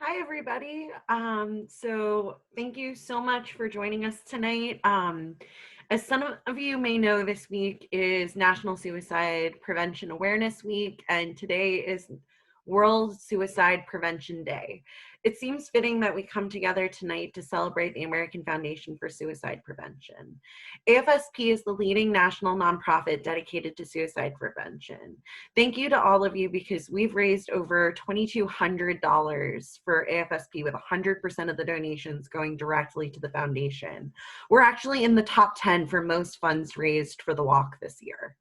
Hi, everybody. So thank you so much for joining us tonight. As some of you may know, this week is National Suicide Prevention Awareness Week, and today is World Suicide Prevention Day. It seems fitting that we come together tonight to celebrate the American Foundation for Suicide Prevention. AFSP is the leading national nonprofit dedicated to suicide prevention. Thank you to all of you because we've raised over $2,200 for AFSP with 100% of the donations going directly to the foundation. We're actually in the top 10 for most funds raised for the walk this year.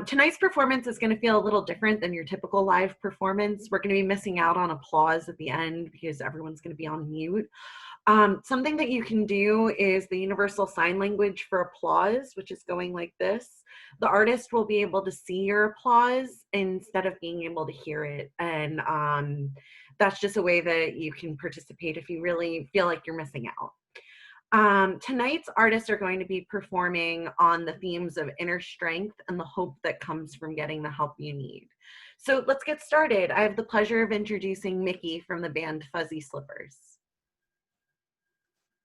Tonight's performance is going to feel a little different than your typical live performance. We're going to be missing out on applause at the end because everyone's going to be on mute. Something that you can do is the universal sign language for applause, which is going like this. The artist will be able to see your applause instead of being able to hear it. And that's just a way that you can participate if you really feel like you're missing out. Tonight's artists are going to be performing on the themes of inner strength and the hope that comes from getting the help you need. So let's get started. I have the pleasure of introducing Mickey from the band Fuzzy Slippers.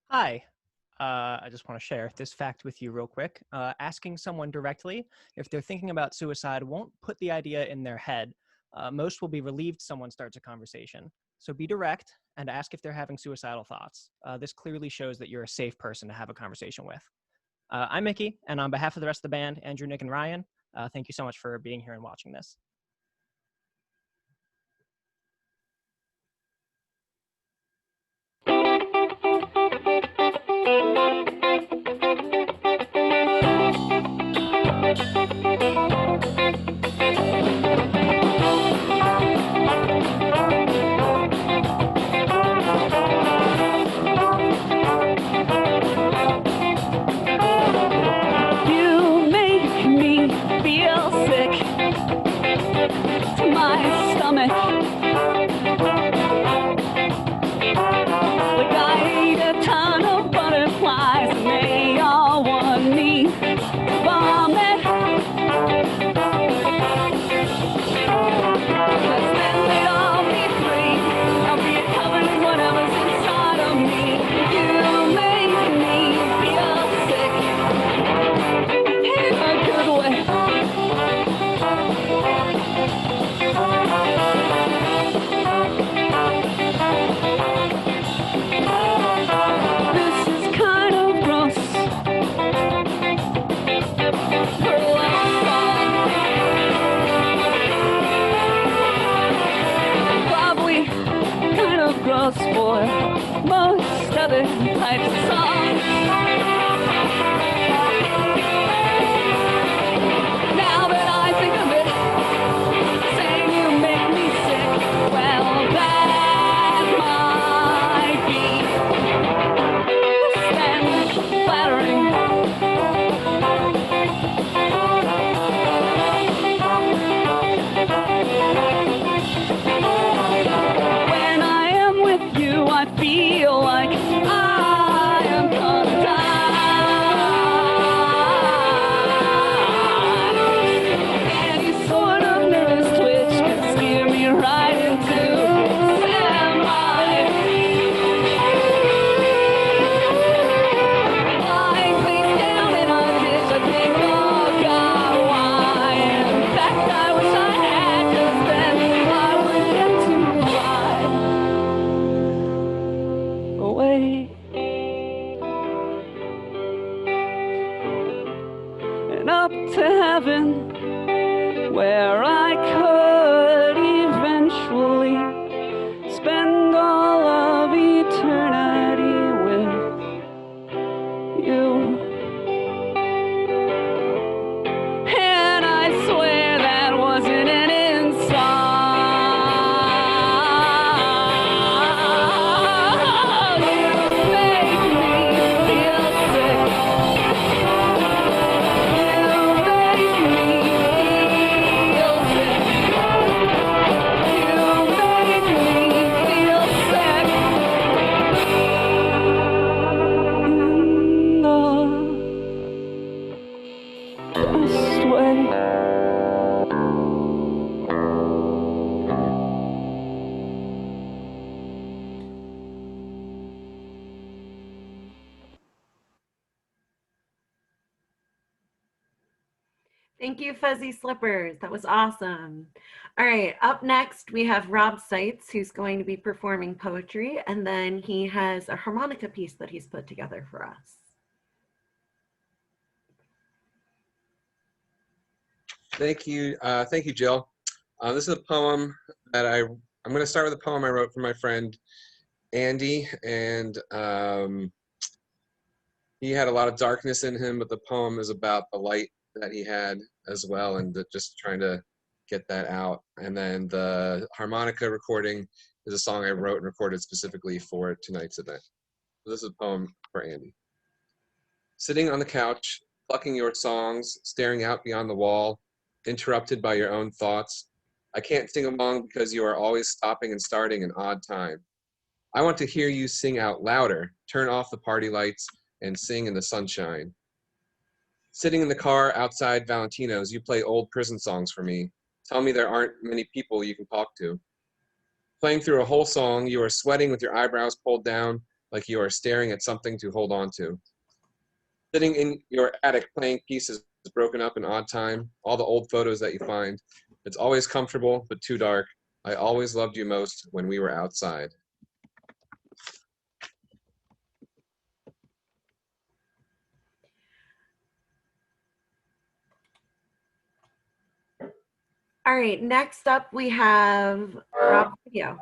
Hi, I just want to share this fact with you real quick. Asking someone directly if they're thinking about suicide won't put the idea in their head. Most will be relieved someone starts a conversation. So be direct and ask if they're having suicidal thoughts. This clearly shows that you're a safe person to have a conversation with. I'm Mickey, and on behalf of the rest of the band, Andrew, Nick, and Ryan, thank you so much for being here and watching this. You Thank you, Fuzzy Slippers. That was awesome. All right, up next we have Rob Seitz, who's going to be performing poetry, and then he has a harmonica piece that he's put together for us. Thank you, Jill. This is a poem that I'm going to start with a poem I wrote for my friend Andy, and he had a lot of darkness in him, but the poem is about the light that he had as well, and just trying to get that out. And then the harmonica recording is a song I wrote and recorded specifically for tonight's event. So this is a poem for Andy. Sitting on the couch, plucking your songs, staring out beyond the wall, interrupted by your own thoughts. I can't sing along because you are always stopping and starting an odd time. I want to hear you sing out louder, turn off the party lights, and sing in the sunshine. Sitting in the car outside Valentino's, you play old prison songs for me. Tell me there aren't many people you can talk to. Playing through a whole song, you are sweating with your eyebrows pulled down like you are staring at something to hold on to. Sitting in your attic playing pieces broken up in odd time, all the old photos that you find. It's always comfortable, but too dark. I always loved you most when we were outside. All right, next up we have Rob Video.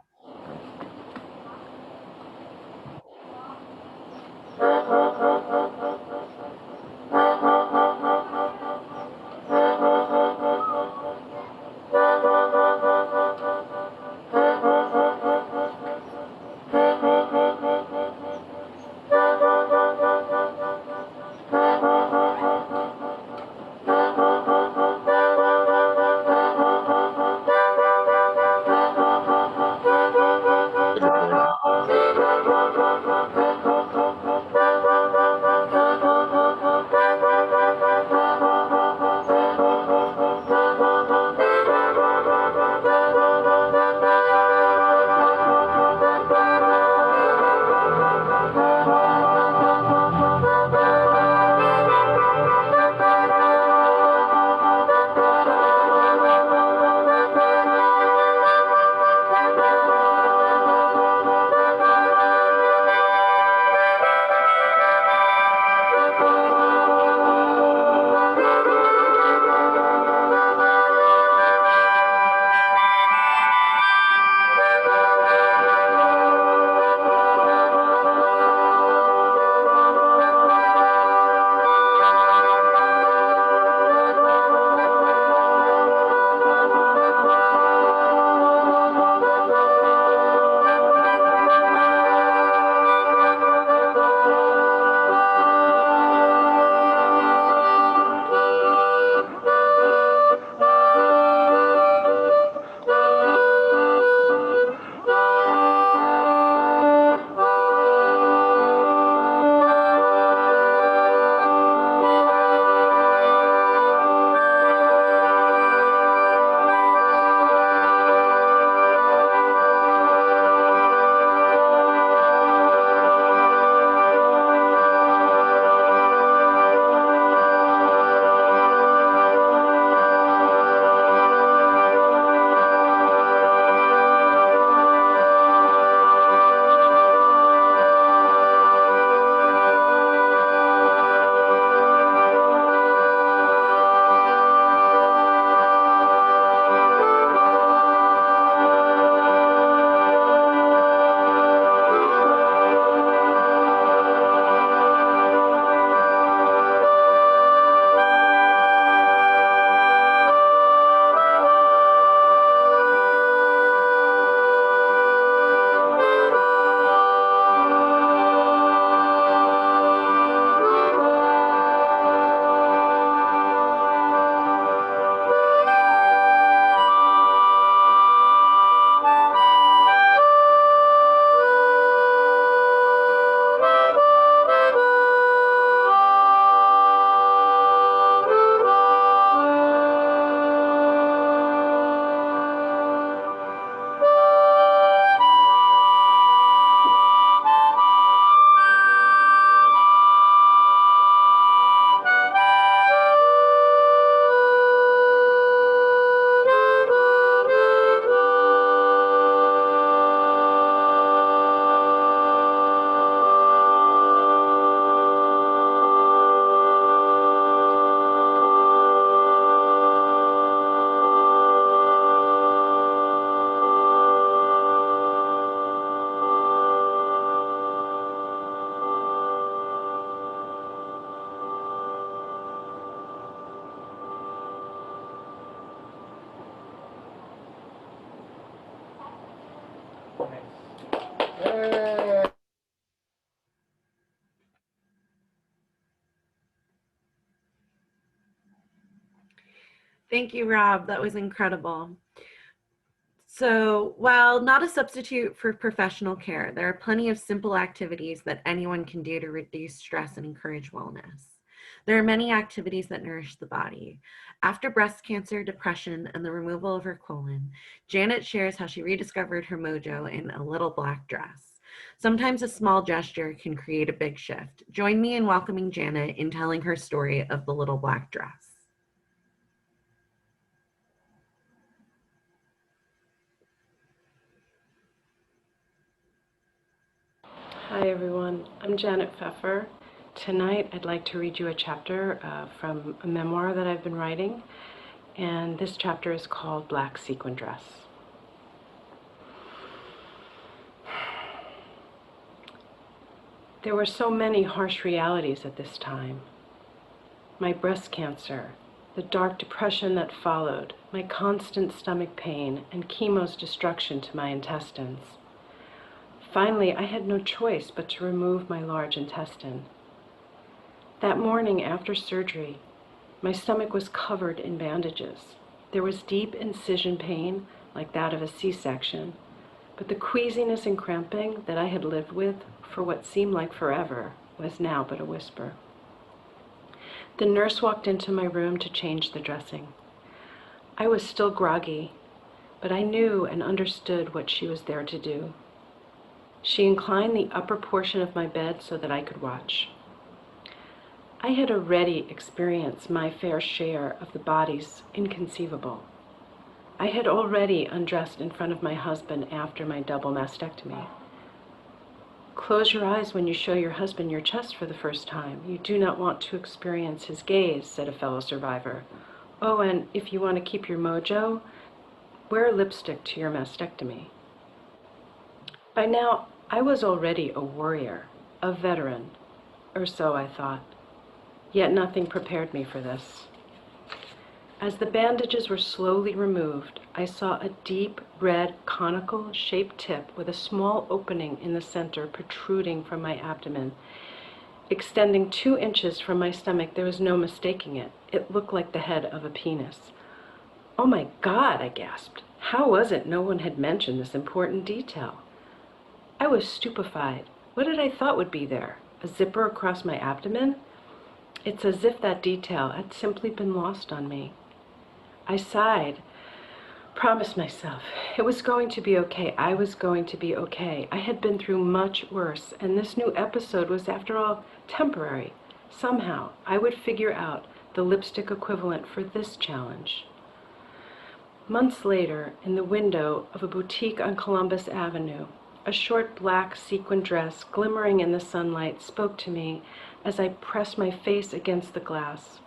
Thank you, Rob. That was incredible. So, while not a substitute for professional care, there are plenty of simple activities that anyone can do to reduce stress and encourage wellness. There are many activities that nourish the body. After breast cancer, depression, and the removal of her colon, Janet shares how she rediscovered her mojo in a little black dress. Sometimes a small gesture can create a big shift. Join me in welcoming Janet in telling her story of the little black dress. Hi everyone, I'm Janet Pfeffer. Tonight I'd like to read you a chapter from a memoir that I've been writing, and this chapter is called Black Sequin Dress. There were so many harsh realities at this time. My breast cancer, the dark depression that followed, my constant stomach pain, and chemo's destruction to my intestines. Finally, I had no choice but to remove my large intestine. That morning after surgery, my stomach was covered in bandages. There was deep incision pain, like that of a C-section, but the queasiness and cramping that I had lived with for what seemed like forever was now but a whisper. The nurse walked into my room to change the dressing. I was still groggy, but I knew and understood what she was there to do. She inclined the upper portion of my bed so that I could watch. I had already experienced my fair share of the body's inconceivable. I had already undressed in front of my husband after my double mastectomy. Close your eyes when you show your husband your chest for the first time. You do not want to experience his gaze, said a fellow survivor. Oh, and if you want to keep your mojo, wear lipstick to your mastectomy. By now, I was already a warrior, a veteran, or so I thought. Yet nothing prepared me for this. As the bandages were slowly removed, I saw a deep red conical-shaped tip with a small opening in the center protruding from my abdomen. Extending 2 inches from my stomach, there was no mistaking it. It looked like the head of a penis. Oh my God, I gasped. How was it no one had mentioned this important detail? I was stupefied. What did I thought would be there? A zipper across my abdomen? It's as if that detail had simply been lost on me. I sighed, promised myself it was going to be okay. I was going to be okay. I had been through much worse, and this new episode was, after all, temporary. Somehow, I would figure out the lipstick equivalent for this challenge. Months later, in the window of a boutique on Columbus Avenue, a short black sequin dress glimmering in the sunlight spoke to me as I pressed my face against the glass.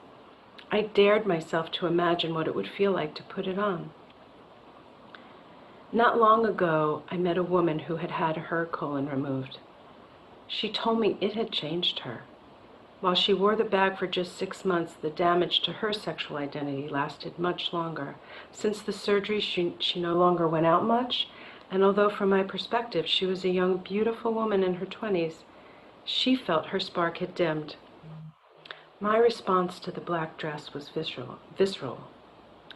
I dared myself to imagine what it would feel like to put it on. Not long ago, I met a woman who had had her colon removed. She told me it had changed her. While she wore the bag for just 6 months, the damage to her sexual identity lasted much longer. Since the surgery, she no longer went out much, and although from my perspective she was a young, beautiful woman in her 20s, she felt her spark had dimmed. My response to the black dress was visceral.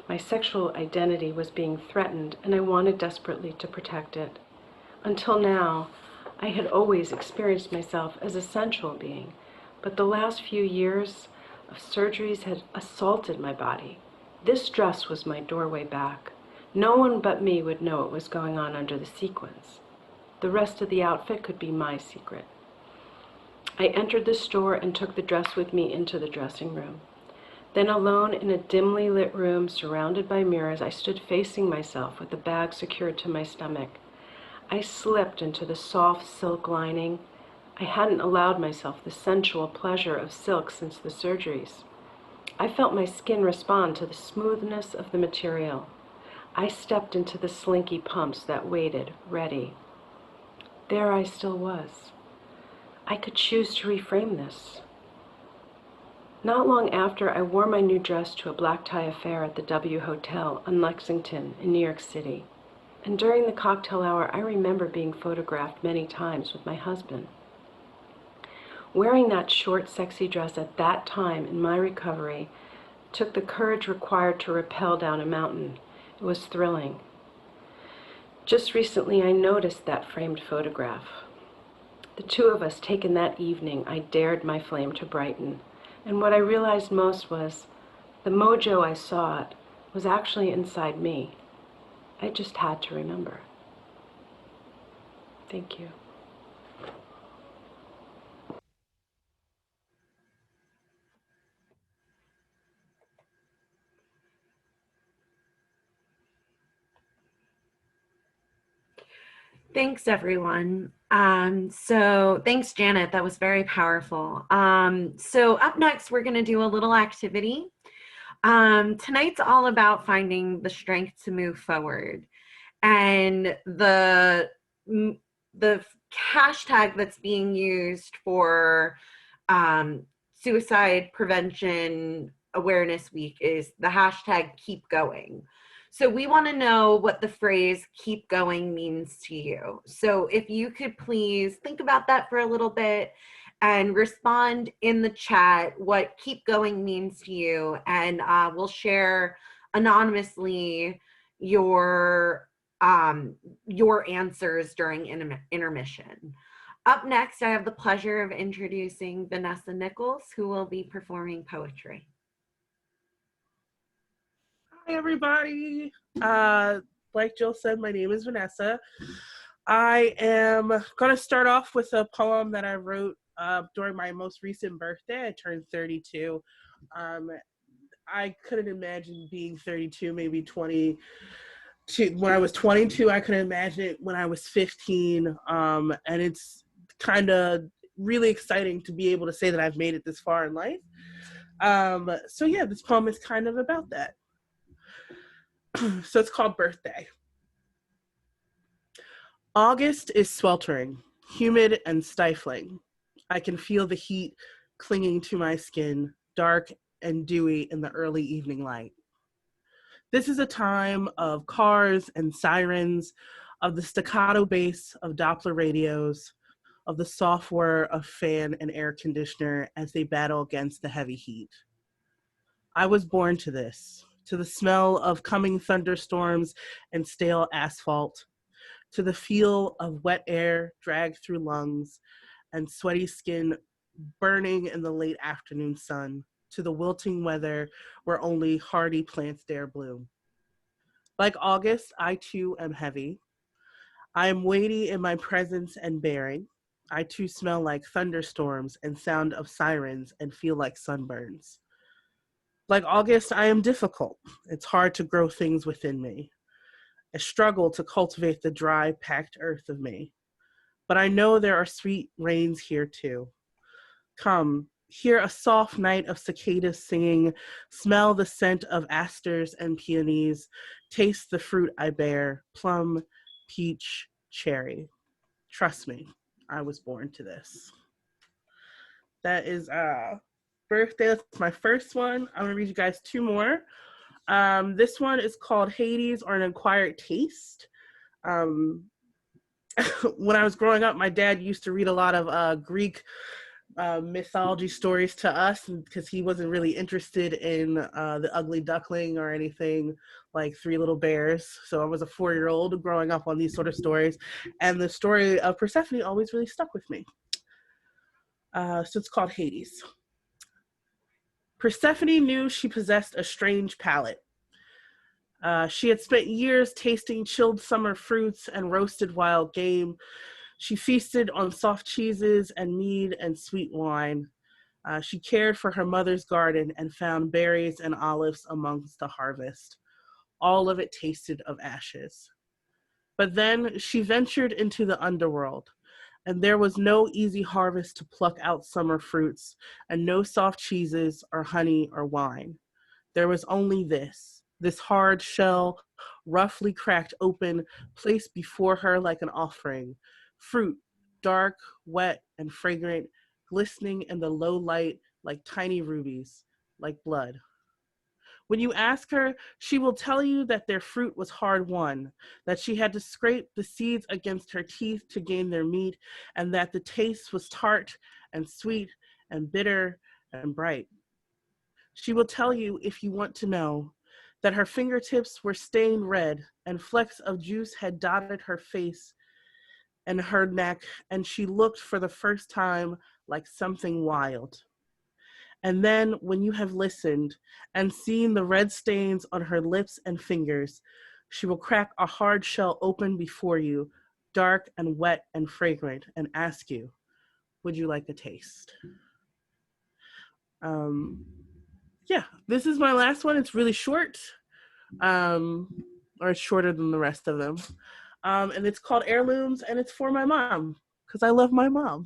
My sexual identity was being threatened, and I wanted desperately to protect it. Until now, I had always experienced myself as a sensual being, but the last few years of surgeries had assaulted my body. This dress was my doorway back. No one but me would know what was going on under the sequins. The rest of the outfit could be my secret. I entered the store and took the dress with me into the dressing room. Then, alone in a dimly lit room surrounded by mirrors, I stood facing myself with the bag secured to my stomach. I slipped into the soft silk lining. I hadn't allowed myself the sensual pleasure of silk since the surgeries. I felt my skin respond to the smoothness of the material. I stepped into the slinky pumps that waited, ready. There I still was. I could choose to reframe this. Not long after, I wore my new dress to a black tie affair at the W Hotel on Lexington in New York City. And during the cocktail hour, I remember being photographed many times with my husband. Wearing that short, sexy dress at that time in my recovery took the courage required to rappel down a mountain. It was thrilling. Just recently, I noticed that framed photograph. The two of us taken that evening, I dared my flame to brighten. And what I realized most was the mojo I saw it was actually inside me. I just had to remember. Thank you. Thanks, everyone. So thanks, Janet. That was very powerful. So up next, we're going to do a little activity. Tonight's all about finding the strength to move forward. And the hashtag that's being used for Suicide Prevention Awareness Week is the hashtag keep going. So we want to know what the phrase keep going means to you. So if you could please think about that for a little bit and respond in the chat what keep going means to you, and we'll share anonymously your answers during intermission. Up next, I have the pleasure of introducing Vanessa Nichols, who will be performing poetry. Hi, everybody. Like Jill said, my name is Vanessa. I am going to start off with a poem that I wrote during my most recent birthday. I turned 32. I couldn't imagine being 32, maybe 20. When I was 22, I couldn't imagine it when I was 15. And it's kind of really exciting to be able to say that I've made it this far in life. So yeah, this poem is kind of about that. So it's called Birthday. August is sweltering, humid and stifling. I can feel the heat clinging to my skin, dark and dewy in the early evening light. This is a time of cars and sirens, of the staccato bass of Doppler radios, of the soft whir of fan and air conditioner as they battle against the heavy heat. I was born to this, to the smell of coming thunderstorms and stale asphalt, to the feel of wet air dragged through lungs and sweaty skin burning in the late afternoon sun, to the wilting weather where only hardy plants dare bloom. Like August, I too am heavy. I am weighty in my presence and bearing. I too smell like thunderstorms and sound of sirens and feel like sunburns. Like August, I am difficult. It's hard to grow things within me. I struggle to cultivate the dry, packed earth of me. But I know there are sweet rains here too. Come, hear a soft night of cicadas singing, smell the scent of asters and peonies, taste the fruit I bear, plum, peach, cherry. Trust me, I was born to this. That is Birthday. That's my first one. I'm gonna read you guys two more. This one is called Hades or an Acquired Taste. When I was growing up, my dad used to read a lot of Greek mythology stories to us because he wasn't really interested in the Ugly Duckling or anything like Three Little Bears. So I was a 4-year-old growing up on these sort of stories, and the story of Persephone always really stuck with me. So it's called Hades. Persephone knew she possessed a strange palate. She had spent years tasting chilled summer fruits and roasted wild game. She feasted on soft cheeses and mead and sweet wine. She cared for her mother's garden and found berries and olives amongst the harvest. All of it tasted of ashes. But then she ventured into the underworld, and there was no easy harvest to pluck out summer fruits, and no soft cheeses or honey or wine. There was only this hard shell, roughly cracked open, placed before her like an offering. Fruit, dark, wet, and fragrant, glistening in the low light like tiny rubies, like blood. When you ask her, she will tell you that their fruit was hard won, that she had to scrape the seeds against her teeth to gain their meat, and that the taste was tart and sweet and bitter and bright. She will tell you, if you want to know, that her fingertips were stained red and flecks of juice had dotted her face and her neck, and she looked for the first time like something wild. And then, when you have listened and seen the red stains on her lips and fingers, she will crack a hard shell open before you, dark and wet and fragrant, and ask you, would you like a taste? Yeah, this is my last one. It's really short, or it's shorter than the rest of them. And it's called Heirlooms, and it's for my mom, because I love my mom.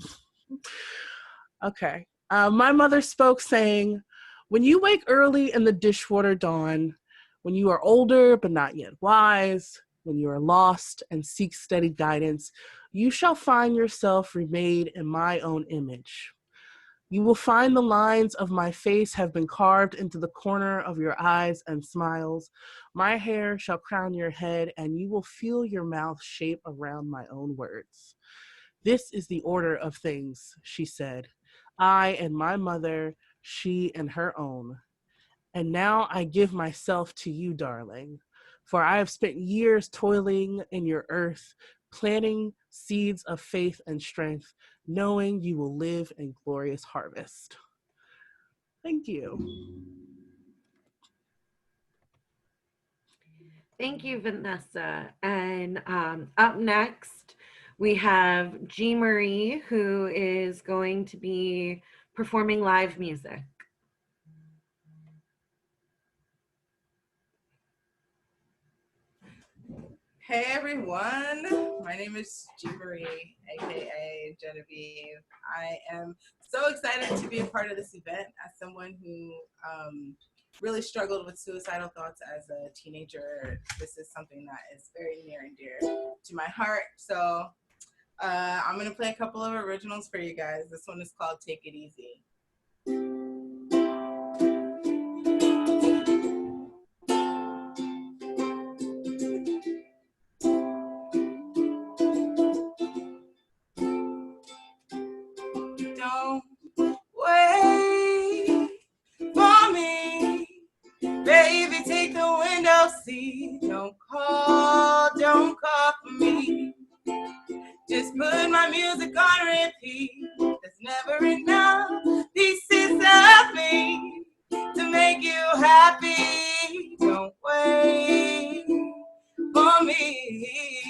Okay. My mother spoke saying, when you wake early in the dishwater dawn, when you are older but not yet wise, when you are lost and seek steady guidance, you shall find yourself remade in my own image. You will find the lines of my face have been carved into the corner of your eyes and smiles. My hair shall crown your head, and you will feel your mouth shape around my own words. This is the order of things, she said. I and my mother, she and her own. And now I give myself to you, darling, for I have spent years toiling in your earth, planting seeds of faith and strength, knowing you will live in glorious harvest. Thank you. Thank you, Vanessa. And up next, we have G. Mauree, who is going to be performing live music. Hey everyone, my name is G. Mauree, aka Genevieve. I am so excited to be a part of this event as someone who really struggled with suicidal thoughts as a teenager. This is something that is very near and dear to my heart. So I'm gonna play a couple of originals for you guys. This one is called Take It Easy. Don't wait for me, baby, take the window seat. Don't call for me. Just put my music on repeat. There's never enough pieces of me to make you happy. Don't wait for me,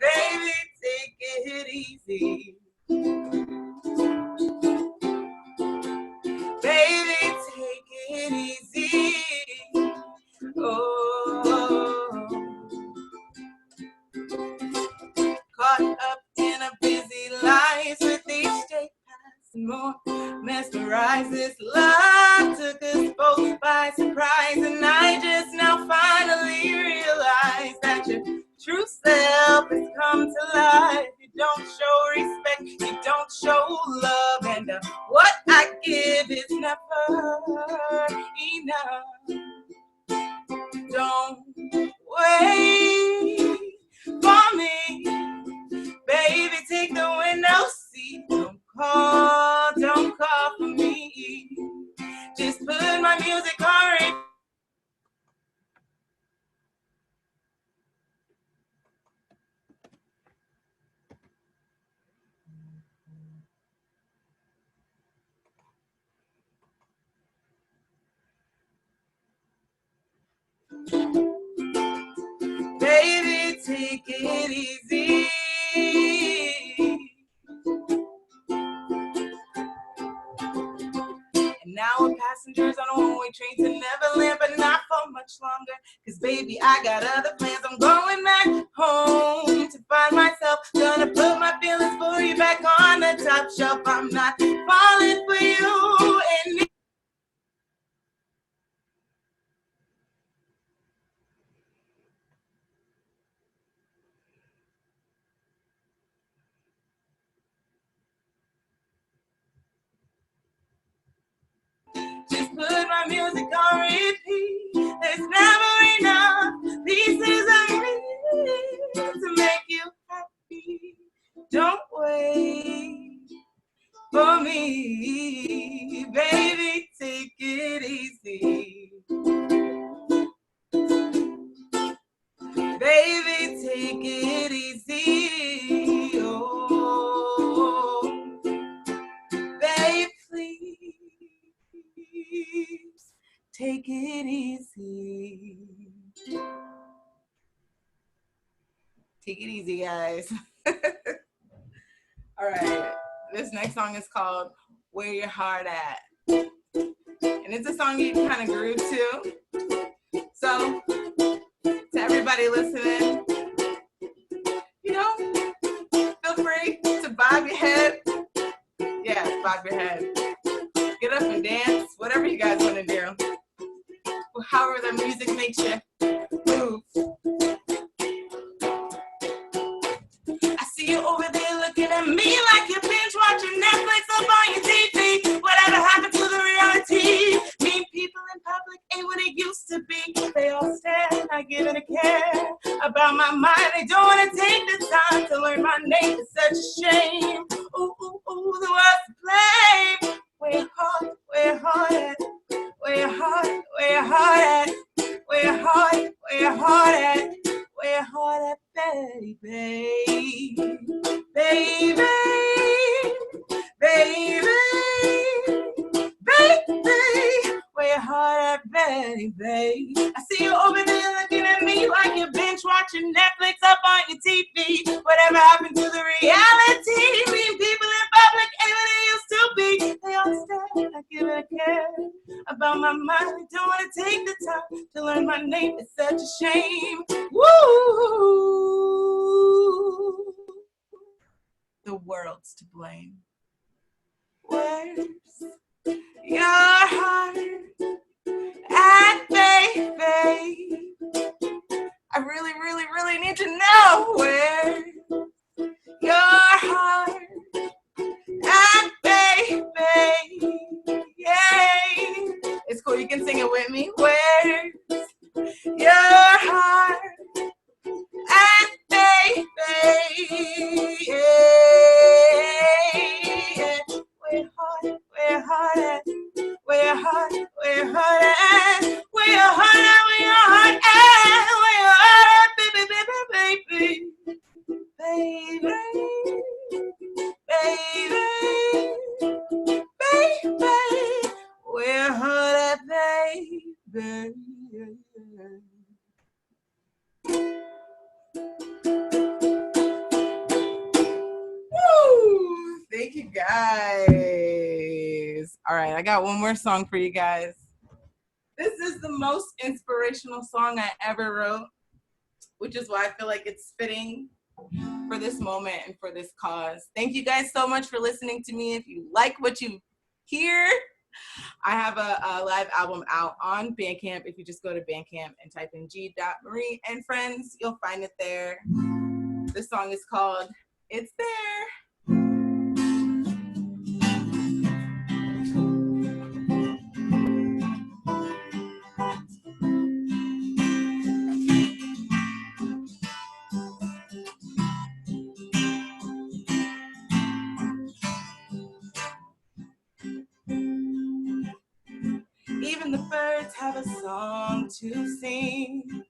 baby, take it easy. Baby, take it easy. Oh, caught up in a busy life with each day passing more. Mesmerized, this love took us both by surprise, and I just now finally realize that your true self has come to life. You don't show respect, you don't show love, and what I give is never enough. Don't wait for me, baby, take the window seat. Don't call for me. Just put my music on repeat. Baby, take it easy. And now we're passengers on a one-way train to Neverland, but not for much longer. Cause baby, I got other plans. I'm going back home to find myself. Gonna put my feelings for you back on the top shelf. I'm not falling for you anymore. Just put my music on repeat. baby, take it easy. Baby, take it easy. Oh, babe, please take it easy. Take it easy, guys. All right, this next song is called Where Your Heart At. And it's a song you can kind of groove to. So, to everybody listening, you know, feel free to bob your head. Yes, bob your head. Get up and dance, whatever you guys want to do. However the music makes you move. I see you over there looking at me like you're binge watching Netflix up on your TV. Whatever happened to the reality? Mean people in public ain't what it used to be. They all stare, not giving a care about my mind. They don't want to take the time to learn my name. It's such a shame. Ooh, ooh, ooh, the world's to blame. Where your heart at? Where your heart at? Where your heart at? Where your heart at? Where your heart at, baby? Baby, baby, baby, where your heart at, baby? I see you over there looking at me like you're binge watching Netflix up on your TV. Whatever happened to the reality? Mean people in public ain't what it used to be. They all stare, not giving a care about my mind. They don't want to take the time to learn my name. It's such a shame. Woo! The world's to blame. Where's your heart at, baby? I really, really, really need to know where your heart at, baby. Yeah, it's cool. You can sing it with me. Where's your heart at, baby? Yeah. Where your heart at? Where your heart at? Where your heart at? Where your heart at? Where your heart at? Where your heart at? Where your heart at, baby, baby, baby, baby, baby, baby. Where your heart at, baby? Woo! Thank you, guys. All right, I got one more song for you guys. This is the most inspirational song I ever wrote, which is why I feel like it's fitting for this moment and for this cause. Thank you guys so much for listening to me. If you like what you hear, I have a live album out on Bandcamp. If you just go to Bandcamp and type in g.mauree and friends, you'll find it there. This song is called It's There. Even the birds have a song to sing.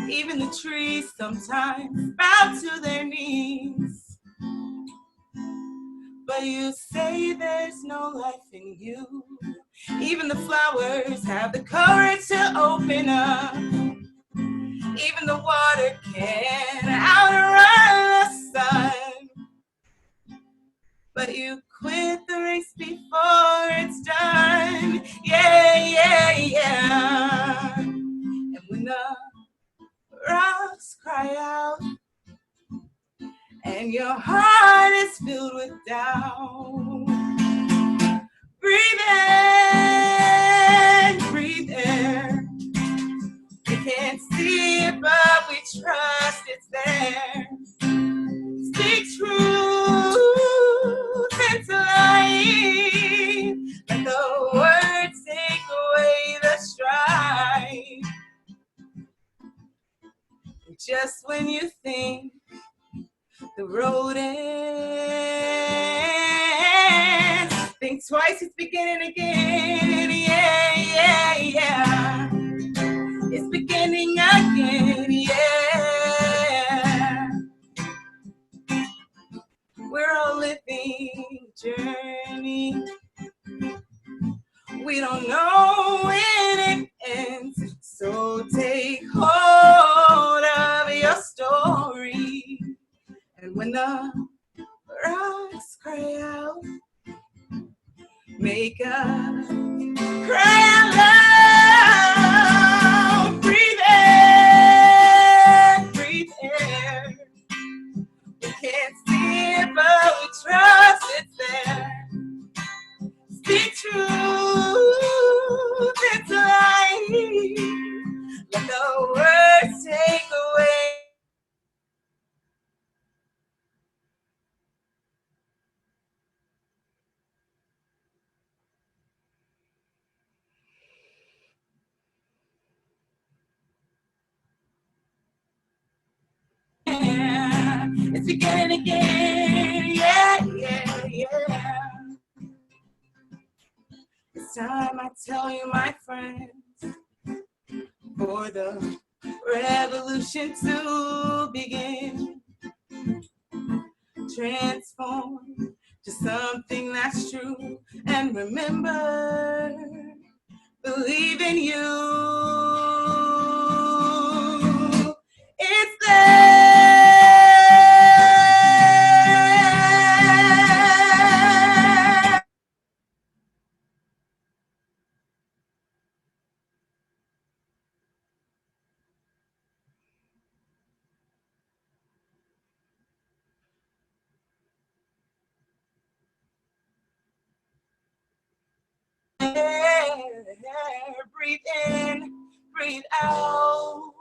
Even the trees sometimes bow to their knees. But you say there's no life in you. Even the flowers have the courage to open up. Even the water can outrun the sun. But you quit the race before it's done. Yeah, yeah, yeah. And when the rocks cry out and your heart is filled with doubt, breathe in, breathe in. We can't see it, but we trust it's there. Speak truth into life. Let the words take away the strife. Just when you think the road ends, think twice, it's beginning again. Yeah, yeah, yeah. It's beginning again, yeah. We're all living a journey. We don't know when it ends, so take hold of your story. And when the rocks cry out, make us cry out loud. Breathe in, breathe in. We can't see it, but we trust it's there. Speak truth, it's life. Let the words take away. Yeah, it's beginning again. Yeah, yeah, yeah. It's time I tell you, my friends, for the revolution to begin. Transform to something that's true. And remember, believe in you. It's there. Breathe in, breathe out.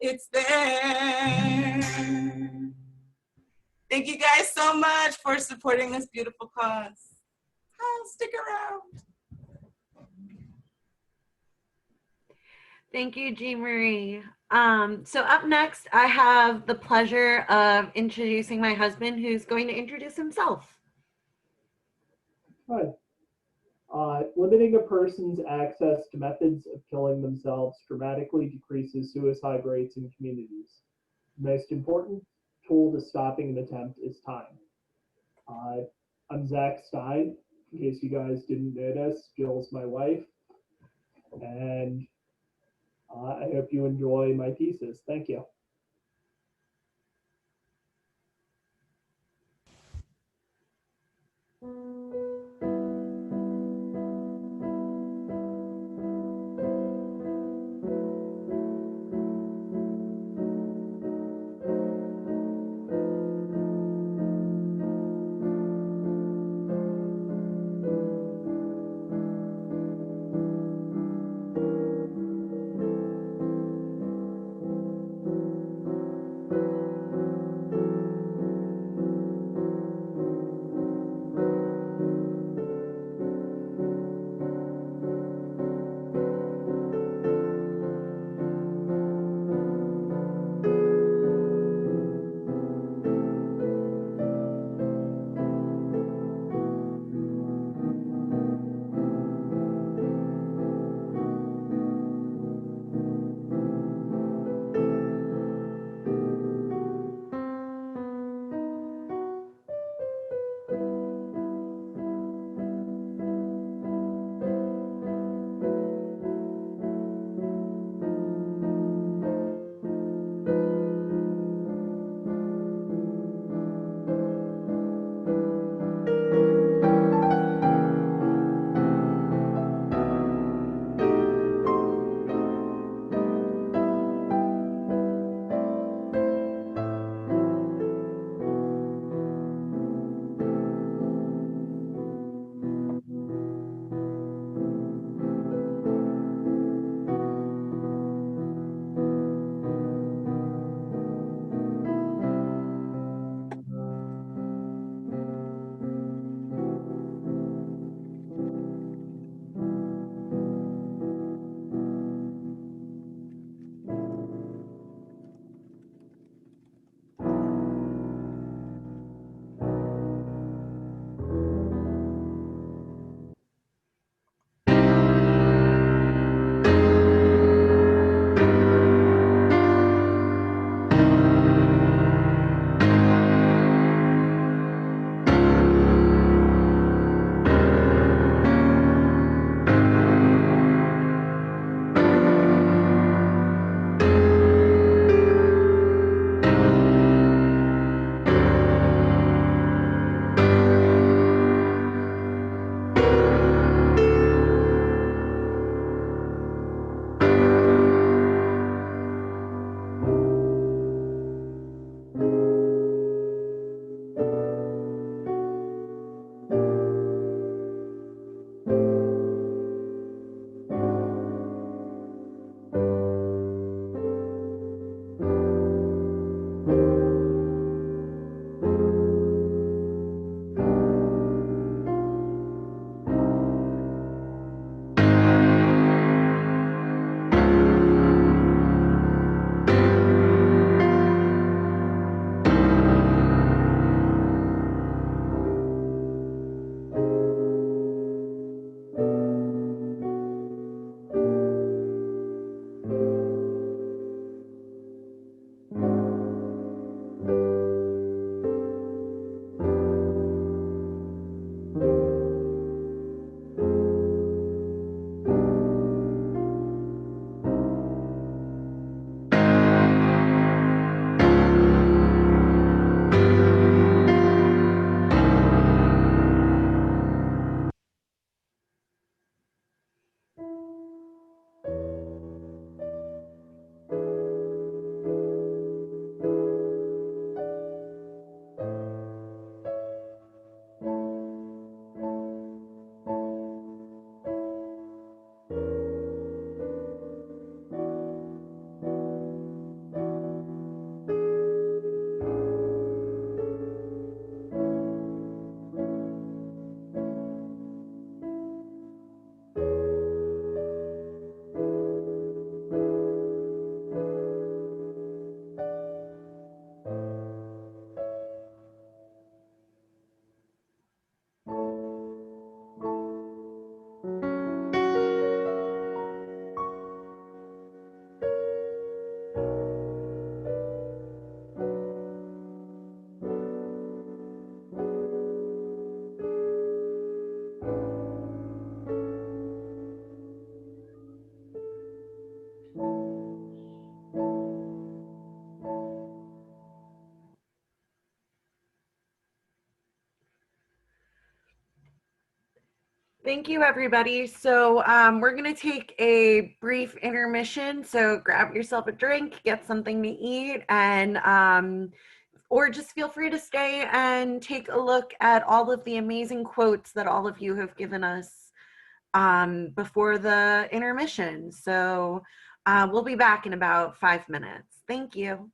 It's there. Thank you guys so much for supporting this beautiful cause. Stick around. Thank you, Mauree. So up next, I have the pleasure of introducing my husband, who's going to introduce himself. Hi. Limiting a person's access to methods of killing themselves dramatically decreases suicide rates in communities. The most important tool to stopping an attempt is time. I'm Stein, in case you guys didn't notice. Jill's my wife. And I hope you enjoy my pieces. Thank you. Thank you, everybody. So we're going to take a brief intermission. So grab yourself a drink, get something to eat, and or just feel free to stay and take a look at all of the amazing quotes that all of you have given us before the intermission. So we'll be back in about 5 minutes. Thank you.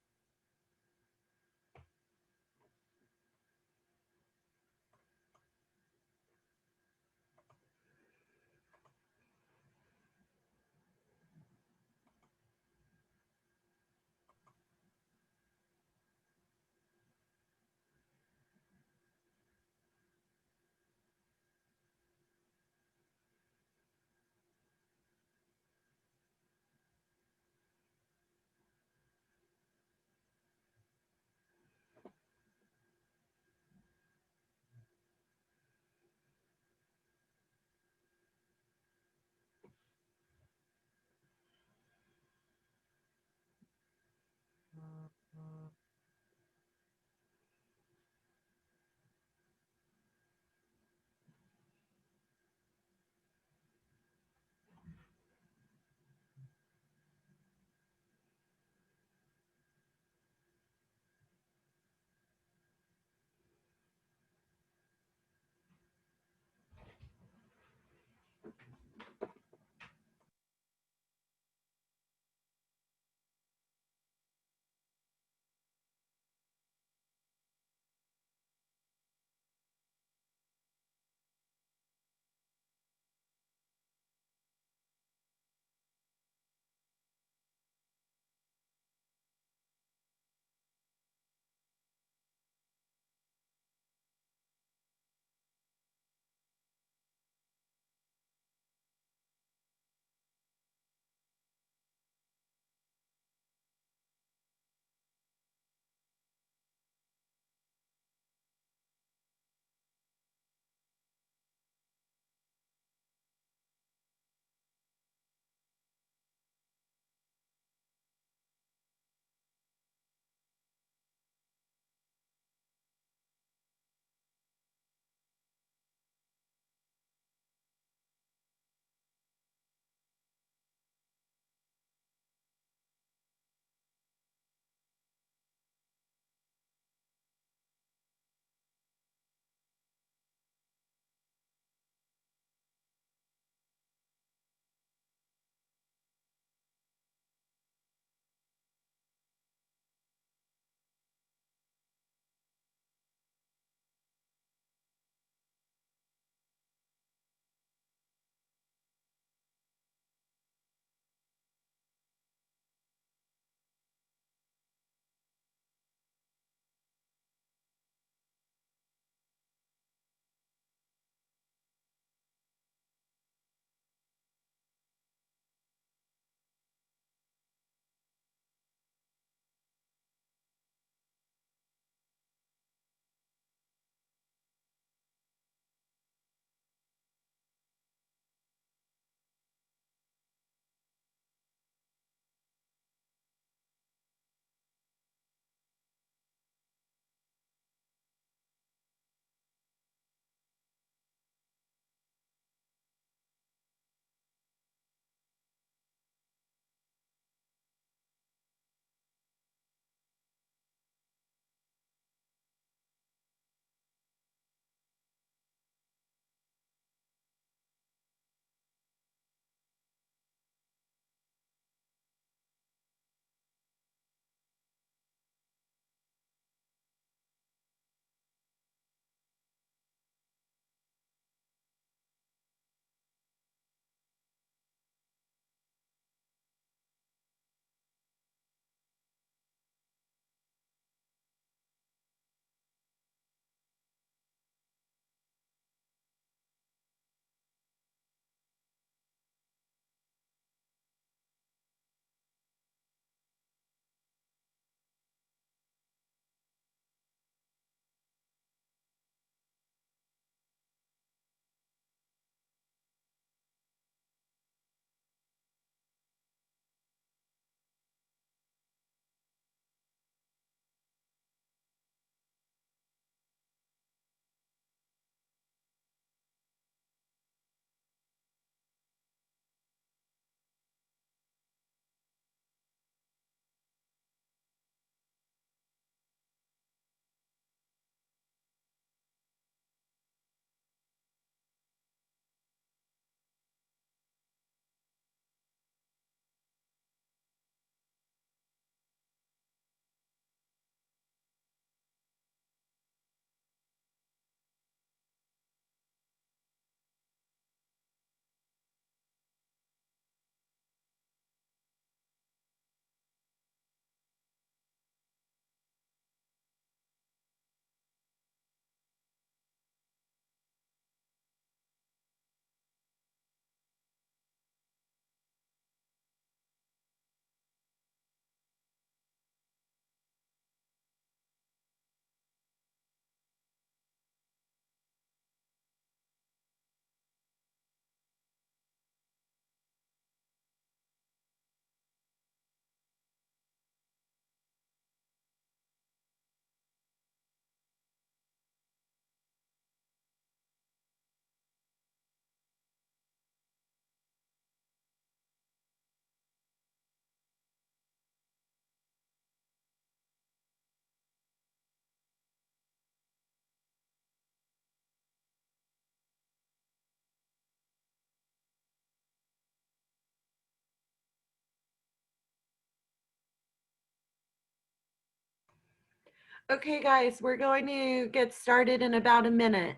Okay, guys, we're going to get started in about a minute.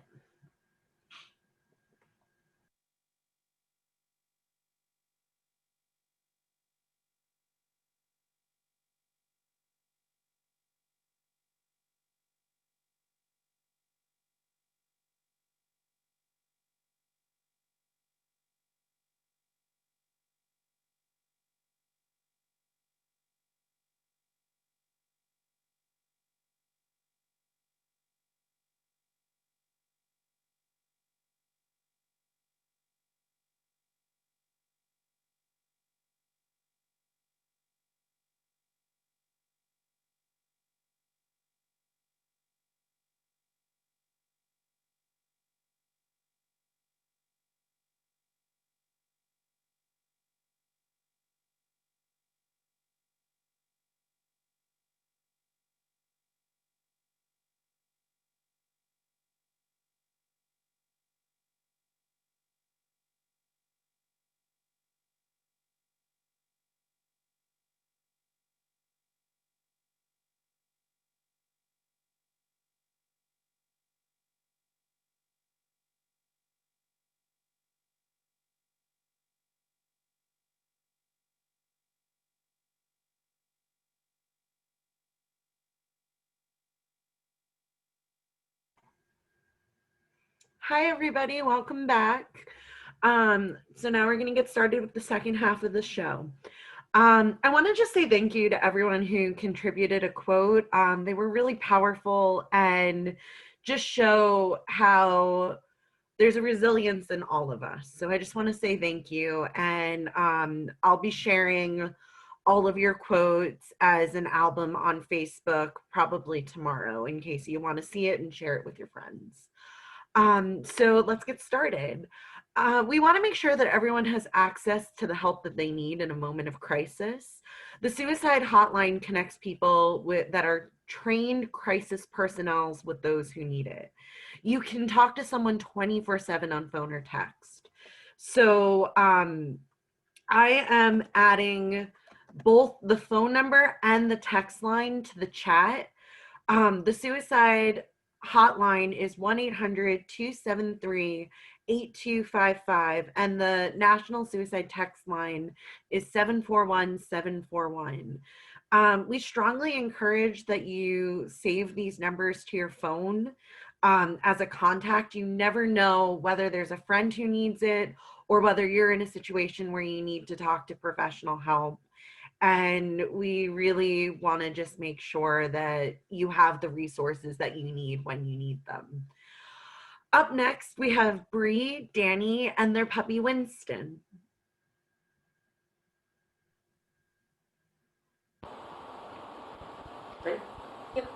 Hi, everybody. Welcome back. So now we're going to get started with the second half of the show. I want to just say thank you to everyone who contributed a quote. They were really powerful and just show how there's a resilience in all of us. So I just want to say thank you. And I'll be sharing all of your quotes as an album on Facebook probably tomorrow in case you want to see it and share it with your friends. So let's get started. We want to make sure that everyone has access to the help that they need in a moment of crisis. The suicide hotline connects people that are trained crisis personnel with those who need it. You can talk to someone 24/7 on phone or text. So I am adding both the phone number and the text line to the chat. The suicide hotline is 1-800-273-8255, and the National Suicide Text Line is 741-741. We strongly encourage that you save these numbers to your phone as a contact. You never know whether there's a friend who needs it or whether you're in a situation where you need to talk to professional help. And we really want to just make sure that you have the resources that you need when you need them. Up next, we have Bree, Danny, and their puppy Winston. Ready? Yep.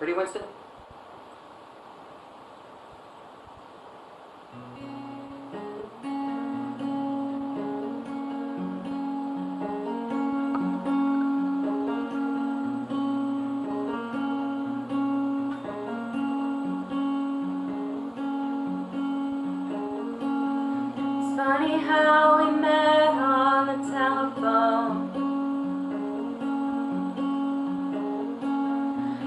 Ready, Winston? It's funny how we met on the telephone.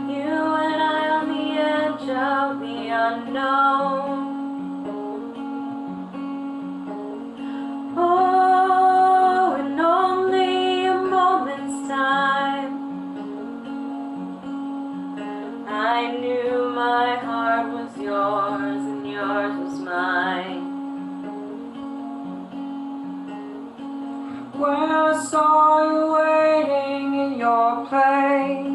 You and I on the edge of the unknown. Oh, in only a moment's time, I knew my heart was yours and yours was mine. When I saw you waiting in your place,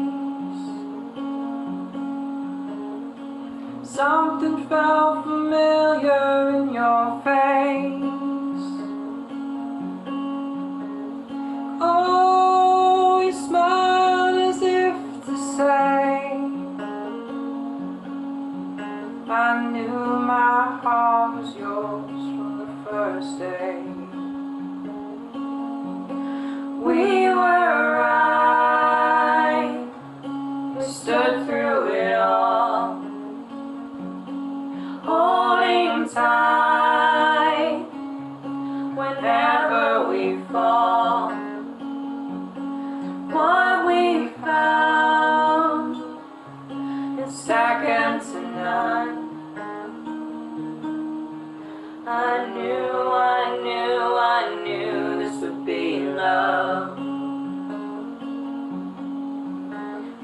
something felt familiar in your face. Oh, you smiled as if to say, I knew my heart was yours from the first day. We were right, we stood through it all, holding tight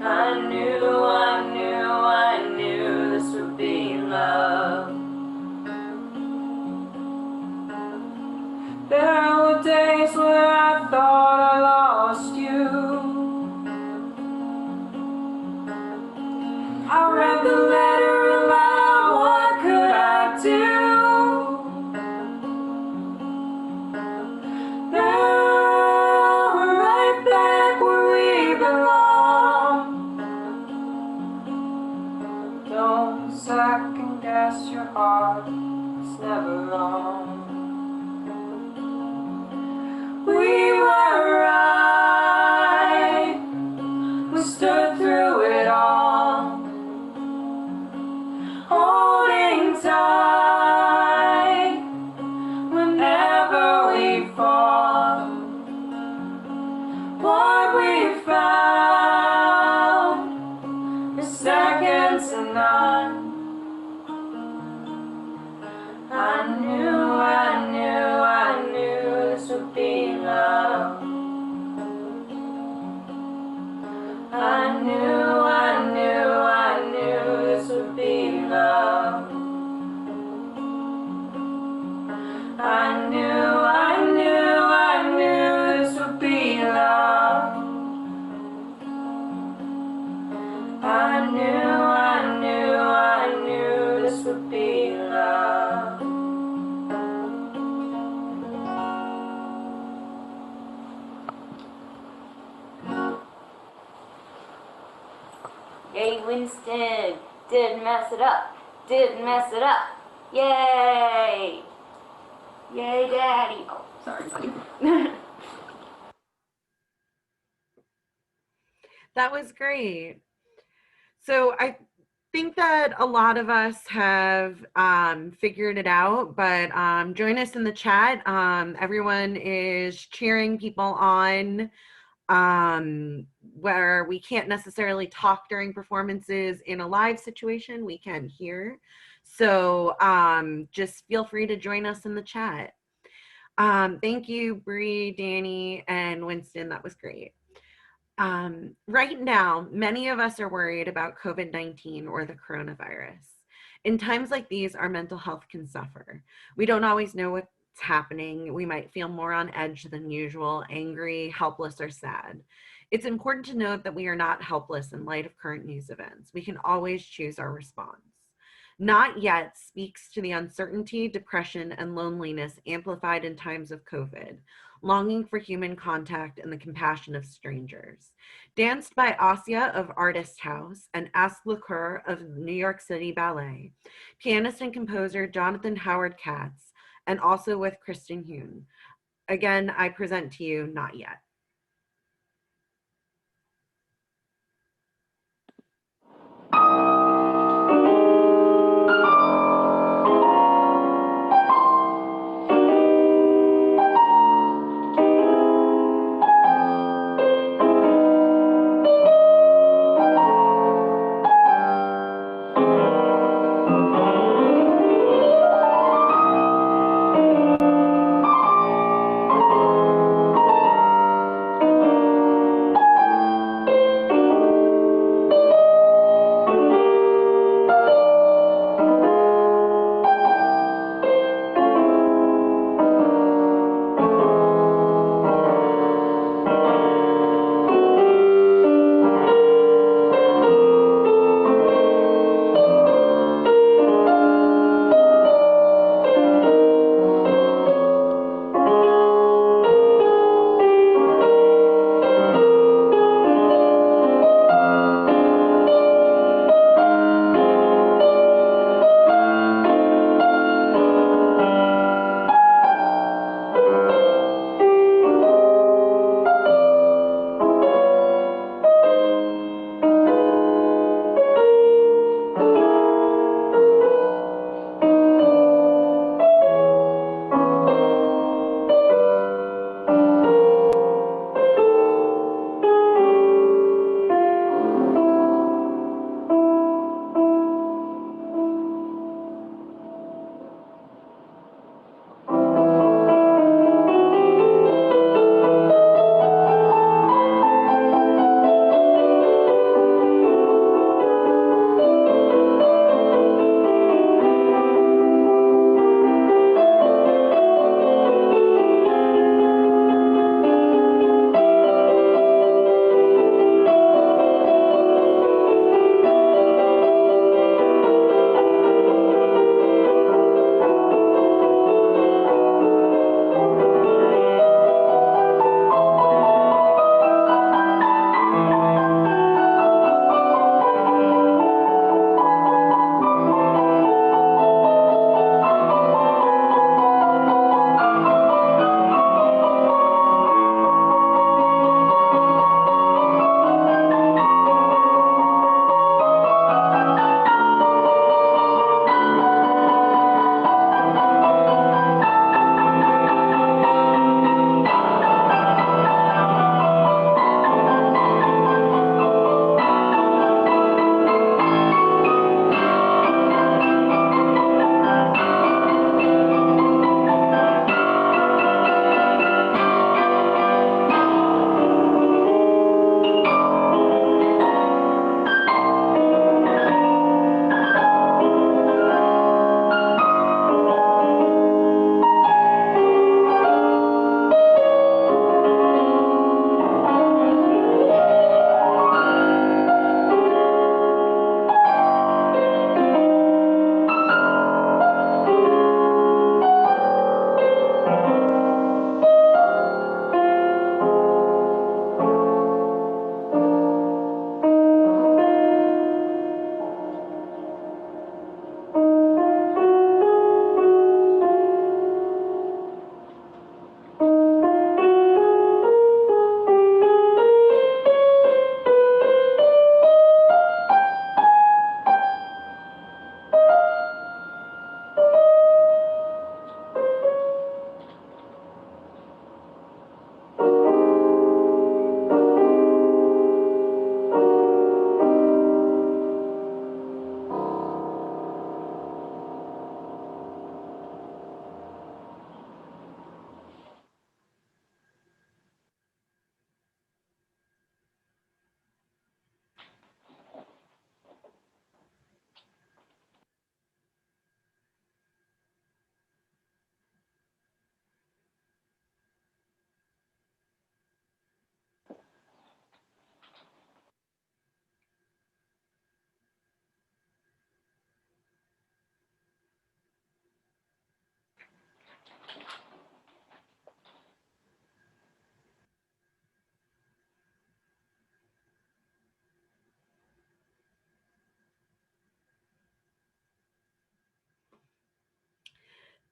I knew this would be love. There were days where I thought I lost you. I read the letter aloud, what could I do? Now we're right back where we belong. Don't second guess your heart, it's never wrong. We were right, we stood through it all, holding tight whenever we fall. What we found is second to none. I knew this would be love. I knew this would be love. I knew this would be love. I knew this would be love. Yay, Winston! Didn't mess it up. Didn't mess it up. Yay! Yay, Daddy. Oh, sorry. That was great. So I think that a lot of us have figured it out, but join us in the chat. Everyone is cheering people on where we can't necessarily talk during performances in a live situation, we can hear. So just feel free to join us in the chat. Thank you, Bree, Danny, and Winston. That was great. Right now, many of us are worried about COVID-19 or the coronavirus. In times like these, our mental health can suffer. We don't always know what's happening. We might feel more on edge than usual, angry, helpless, or sad. It's important to note that we are not helpless in light of current news events. We can always choose our response. Not yet speaks to the uncertainty, depression, and loneliness amplified in times of COVID, longing for human contact and the compassion of strangers. Danced by Asya of Artist House and Kerr of New York City Ballet, pianist and composer Jonathan Howard Katz, and also with Kristen Hune. Again, I present to you Not Yet.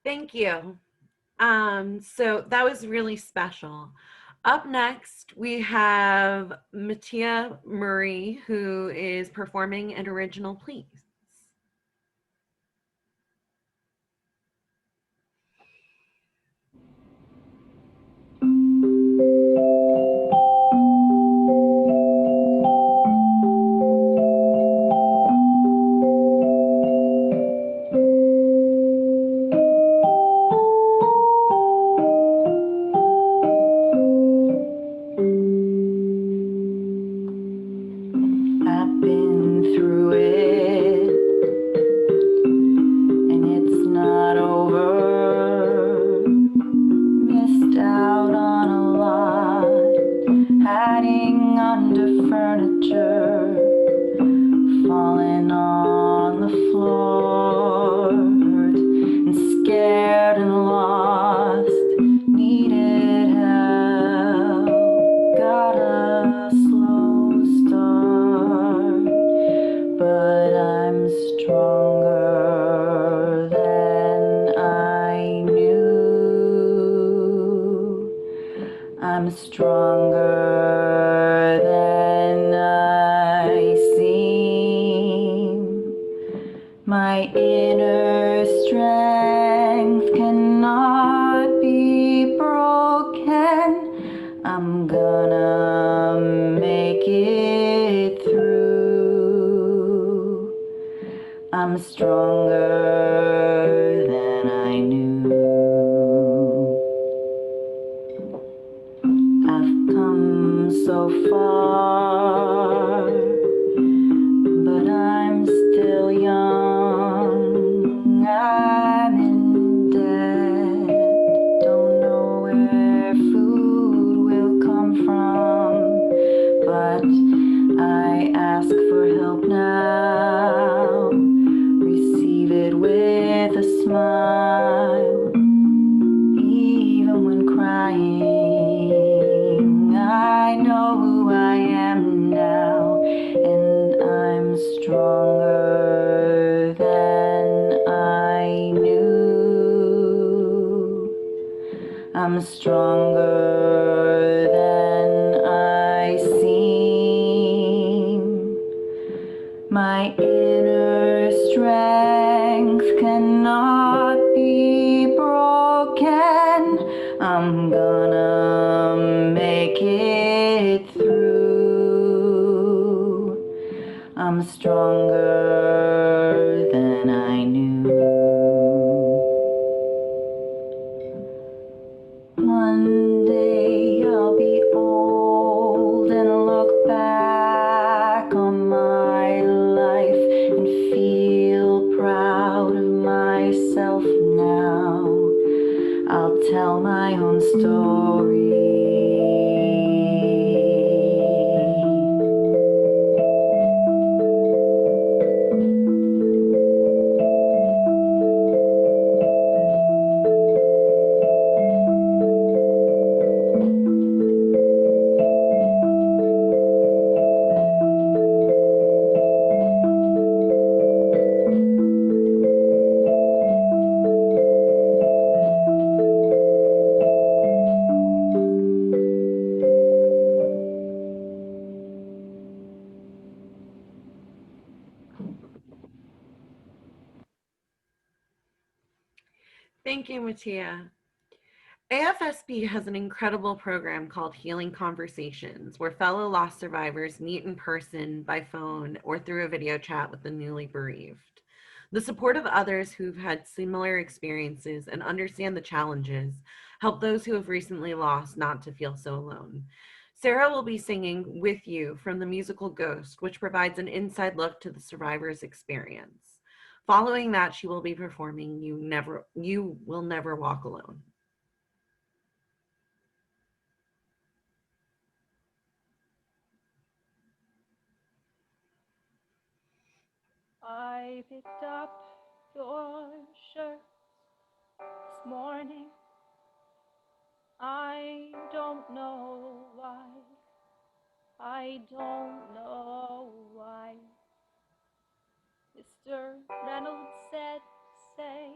Thank you. So that was really special. Up next, we have Mattia Mauree, who is performing an original piece. I've been through it, and it's not over. Missed out on a lot, hiding under furniture, falling on the floor, hurt and scared and lost, needed help, got a slow start, but I'm stronger than I knew. I'm stronger than I seem. My inner strength cannot be broken. I'm gonna make it through. I'm stronger than I knew. I've come so far, but I'm still young. I'm in debt, don't know where food will come from, but I ask for help now, receive it with a smile, even when crying. I know who I am now, and I'm stronger than I knew. I'm stronger than I seem. My inner strength cannot be broken. I'm gonna make it through. I'm stronger than I knew. One day I'll be old and look back on my life and feel proud of myself now. I'll tell my own story. Thank you, Mattia. AFSB has an incredible program called Healing Conversations, where fellow loss survivors meet in person, by phone, or through a video chat with the newly bereaved. The support of others who've had similar experiences and understand the challenges help those who have recently lost not to feel so alone. Sarah will be singing With You from the musical Ghost, which provides an inside look to the survivor's experience. Following that, she will be performing You Will Never Walk Alone. I picked up your shirt this morning. I don't know why. I don't know why. Mr. Reynolds said, say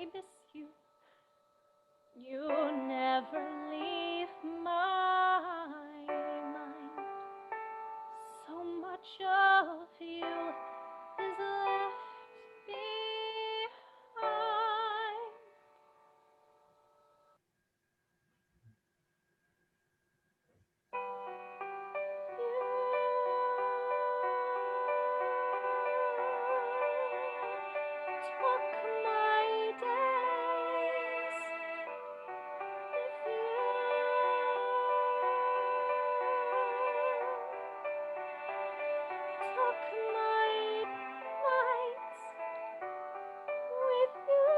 I miss you. You never leave my mind. So much of you is left behind. Took my days with you. Took my nights with you.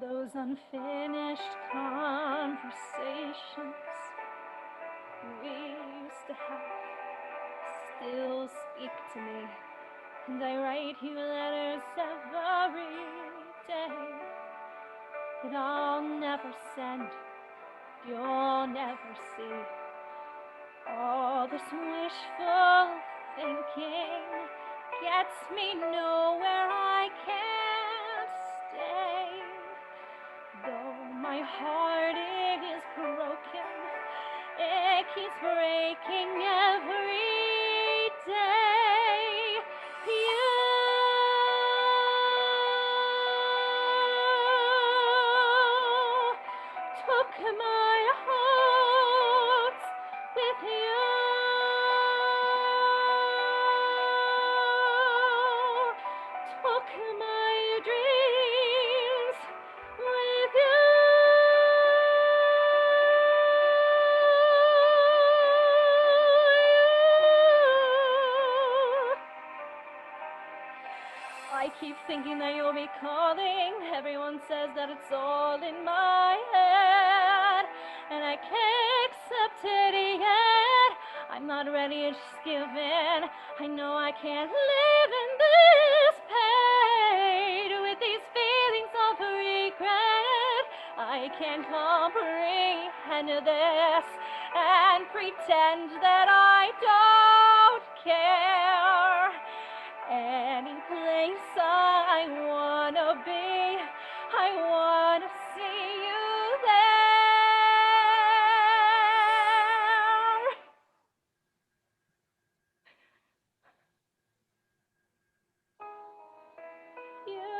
Those unfinished conversations we used to have still speak to me, and I write you letters every day that I'll never send, you'll never see. All this wishful thinking gets me nowhere, I can't stay. Though my heart is broken, it keeps breaking every day. You took my heart with you. Took my dreams with you. I keep thinking that you'll be calling. Everyone says that it's all in my head, and I can't accept it yet. I'm not ready to just give in. I know I can't live in this pain with these feelings of regret. I can't comprehend this and pretend that I don't care. Any place I wanna be, I wanna see you there. You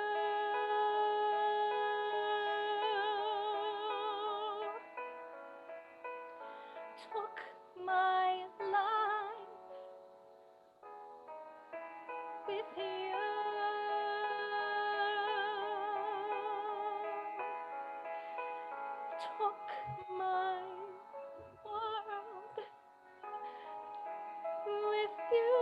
took my life with you. Took my world with you.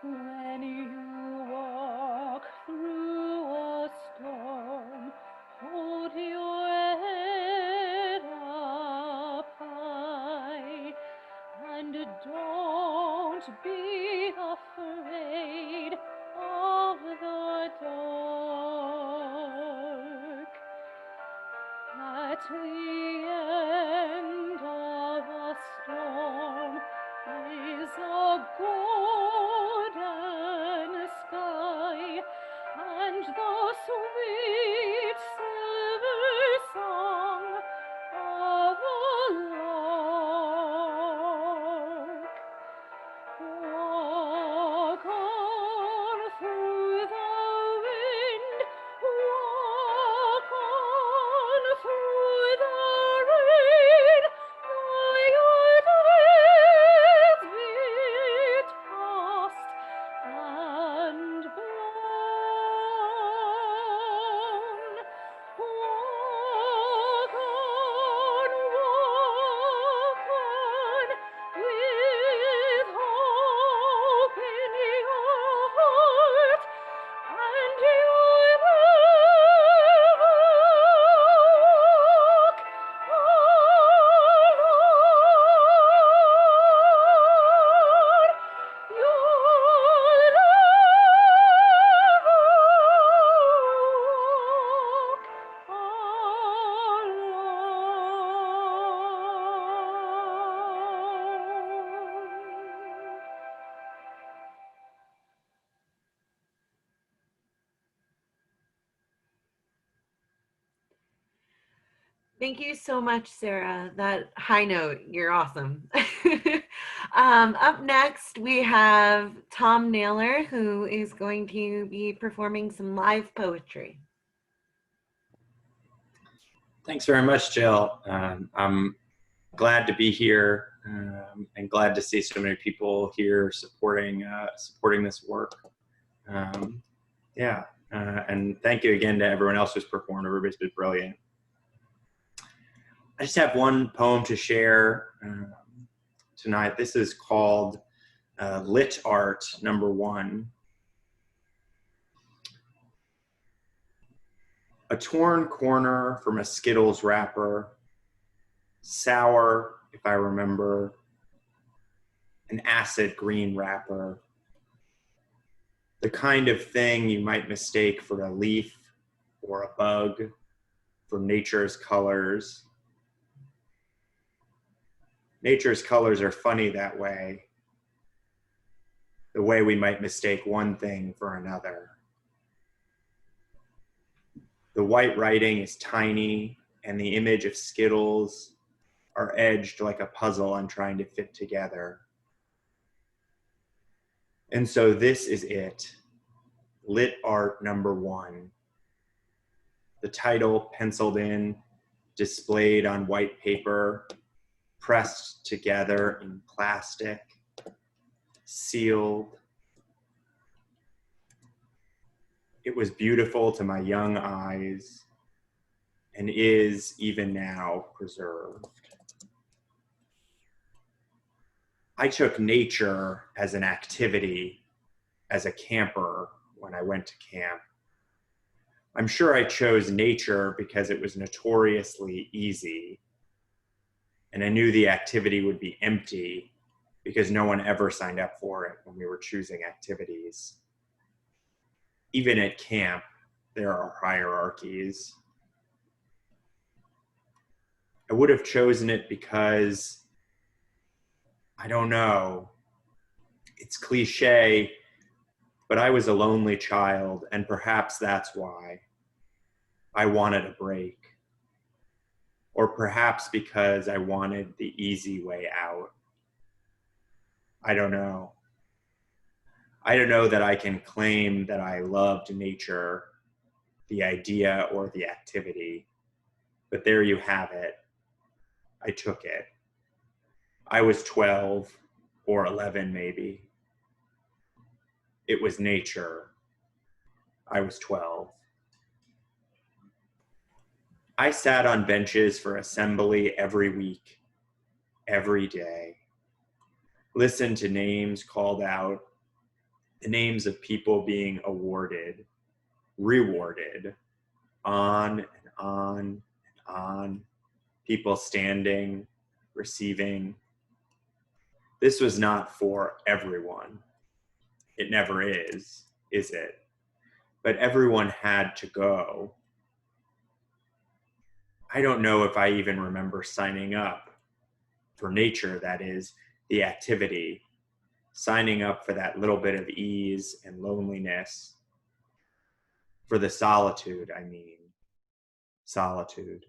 When you walk through a storm, hold your head up high, and don't be afraid of the dark. At the end of a storm is a golden sky, and the sweet silver song of a lark. Walk on. Thank you so much, Sarah. That high note, you're awesome. Up next, we have Tom Nailor, who is going to be performing some live poetry. Thanks very much, Jill. I'm glad to be here and glad to see so many people here supporting this work. And thank you again to everyone else who's performed. Everybody's been brilliant. I just have one poem to share tonight. This is called Lit Art number 1. A torn corner from a Skittles wrapper, sour, if I remember, an acid green wrapper, the kind of thing you might mistake for a leaf or a bug from nature's colors. Nature's colors are funny that way, the way we might mistake one thing for another. The white writing is tiny, and the image of Skittles are edged like a puzzle I'm trying to fit together. And so this is it, Lit Art number 1. The title penciled in, displayed on white paper, pressed together in plastic, sealed. It was beautiful to my young eyes and is even now preserved. I took nature as an activity as a camper when I went to camp. I'm sure I chose nature because it was notoriously easy, and I knew the activity would be empty because no one ever signed up for it when we were choosing activities. Even at camp, there are hierarchies. I would have chosen it because, I don't know, it's cliche, but I was a lonely child, and perhaps that's why I wanted a break. Or perhaps because I wanted the easy way out. I don't know. I don't know that I can claim that I loved nature, the idea or the activity, but there you have it. I took it. I was 12 or 11 maybe. It was nature. I was 12. I sat on benches for assembly every week, every day. Listened to names called out, the names of people being awarded, rewarded, on and on and on, people standing, receiving. This was not for everyone. It never is it? But everyone had to go. I don't know if I even remember signing up for nature, that is, the activity, signing up for that little bit of ease and loneliness, for the solitude, solitude.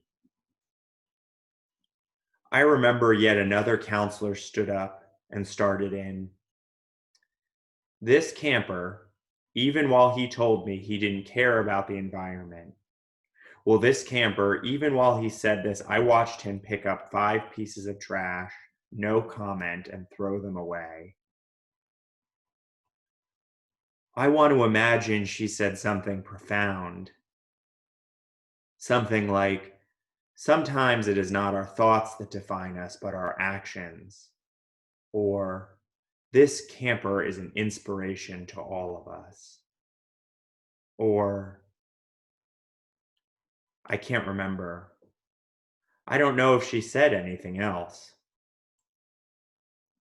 I remember yet another counselor stood up and started in. This camper, even while he told me he didn't care about the environment, well, this camper, even while he said this, I watched him pick up 5 pieces of trash, no comment, and throw them away. I want to imagine she said something profound. Something like, sometimes it is not our thoughts that define us, but our actions. Or, this camper is an inspiration to all of us. Or, I can't remember. I don't know if she said anything else.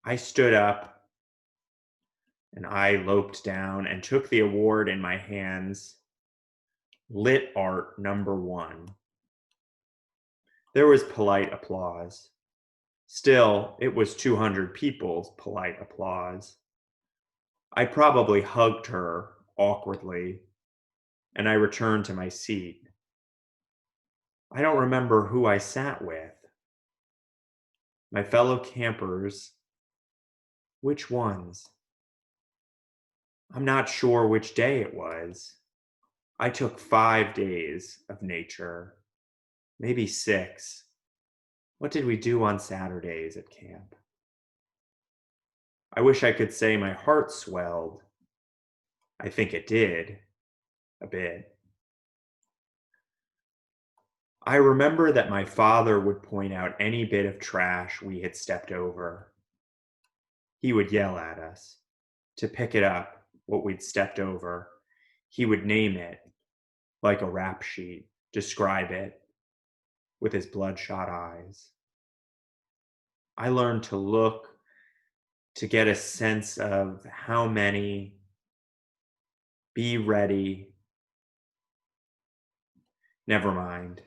I stood up and I loped down and took the award in my hands. Lit Art number 1. There was polite applause. Still, it was 200 people's polite applause. I probably hugged her awkwardly, and I returned to my seat. I don't remember who I sat with. My fellow campers, which ones? I'm not sure which day it was. I took 5 days of nature, maybe 6. What did we do on Saturdays at camp? I wish I could say my heart swelled. I think it did, a bit. I remember that my father would point out any bit of trash we had stepped over. He would yell at us to pick it up, what we'd stepped over. He would name it, like a rap sheet, describe it with his bloodshot eyes. I learned to look to get a sense of how many, be ready. Never mind.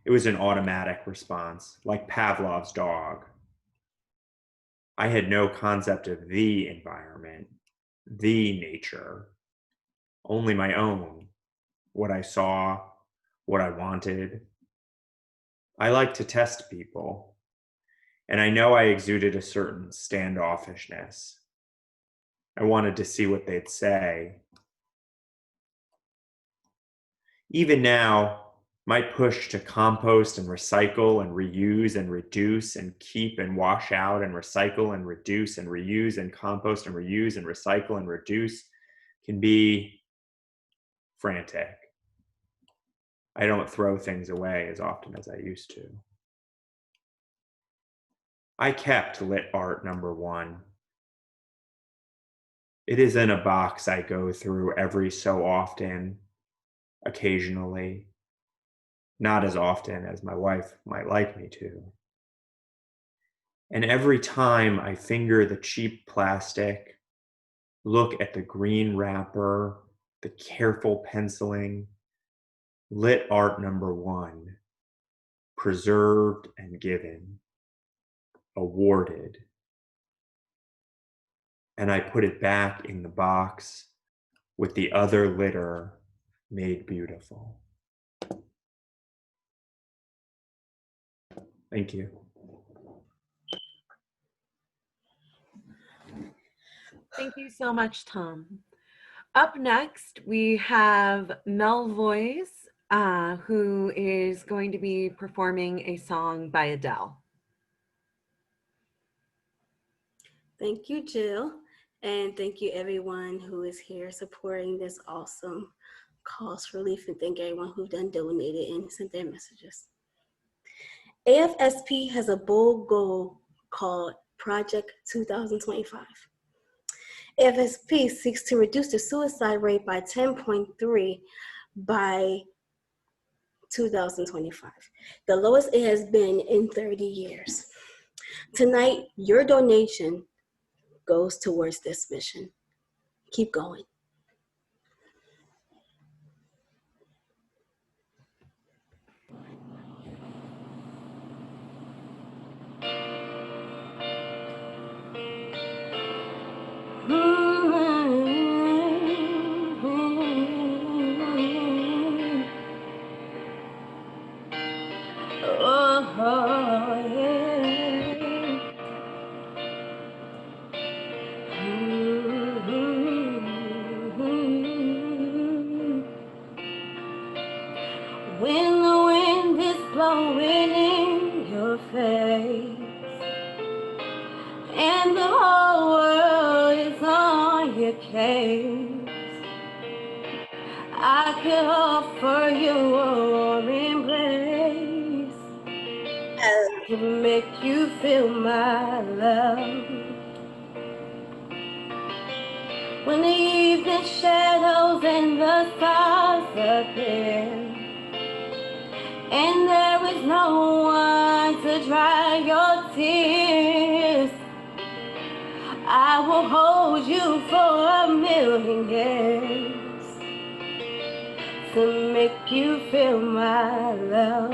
It was an automatic response, like Pavlov's dog. I had no concept of the environment, the nature, only my own, what I saw, what I wanted. I like to test people, and I know I exuded a certain standoffishness. I wanted to see what they'd say. Even now, my push to compost and recycle and reuse and reduce and keep and wash out and recycle and reduce and reuse and compost and reuse and recycle and reduce can be frantic. I don't throw things away as often as I used to. I kept lit art number 1. It is in a box I go through every so often, occasionally, not as often as my wife might like me to. And every time I finger the cheap plastic, look at the green wrapper, the careful penciling, lit art number 1, preserved and given, awarded. And I put it back in the box with the other litter made beautiful. Thank you. Thank you so much, Tom. Up next, we have Melvoiz, who is going to be performing a song by Adele. Thank you, Jill, and thank you everyone who is here supporting this awesome cause for relief, and thank everyone who done donated and sent their messages. AFSP has a bold goal called Project 2025. AFSP seeks to reduce the suicide rate by 10.3 by 2025, the lowest it has been in 30 years. Tonight, your donation goes towards this mission. Keep going. When the wind is blowing in your face and the whole world is on your case, I could offer you a warm embrace. I could make you feel my love. When the evening shadows and the stars appear, and there is no one to dry your tears, I will hold you for a million years to make you feel my love.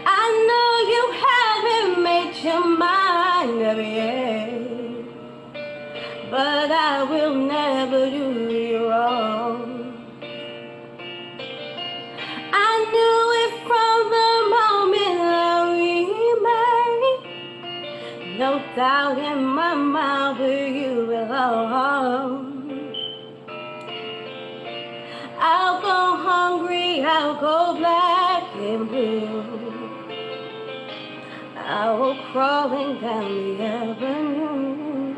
I know you haven't made your mind up yet, but I will never do you wrong. No doubt in my mind where you belong. I'll go hungry, I'll go black and blue. I'll go crawling down the avenue.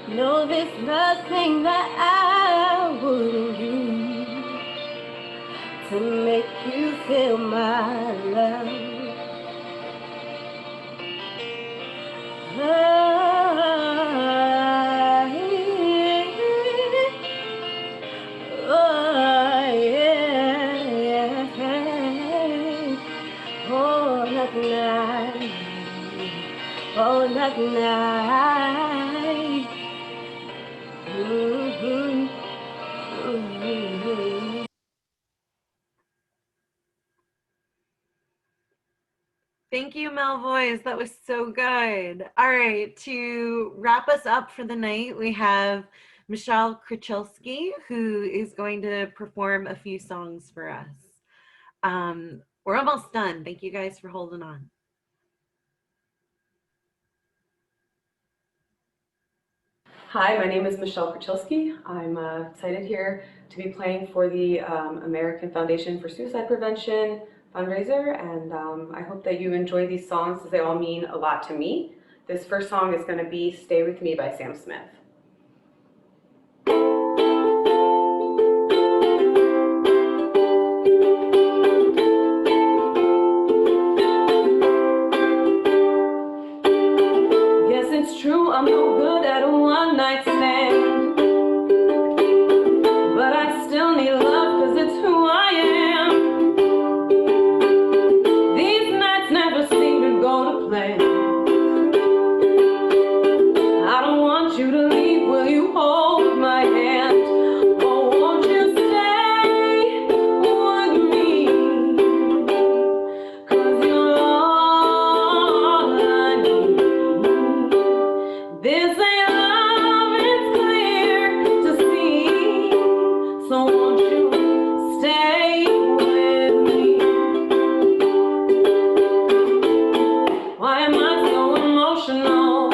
No, there's nothing that I wouldn't do to make you feel my love. Oh, that night. Mm-hmm. Mm-hmm. Thank you, Melvoiz. That was so good. All right, to wrap us up for the night, we have Michelle Krichilsky, who is going to perform a few songs for us. We're almost done. Thank you guys for holding on. Hi, my name is Michelle Krichilsky. I'm excited here to be playing for the American Foundation for Suicide Prevention fundraiser, and I hope that you enjoy these songs because they all mean a lot to me. This first song is going to be Stay With Me by Sam Smith. Yes, it's true, I'm no good at a one-night stand, but I still need love because it's who I am. These nights never seem to go to plan. I don't want you to leave, will you hold my hand? Oh, won't you stay with me? 'Cause you're all I need. This ain't love, it's clear to see. So won't you stay with me? Why am I so emotional?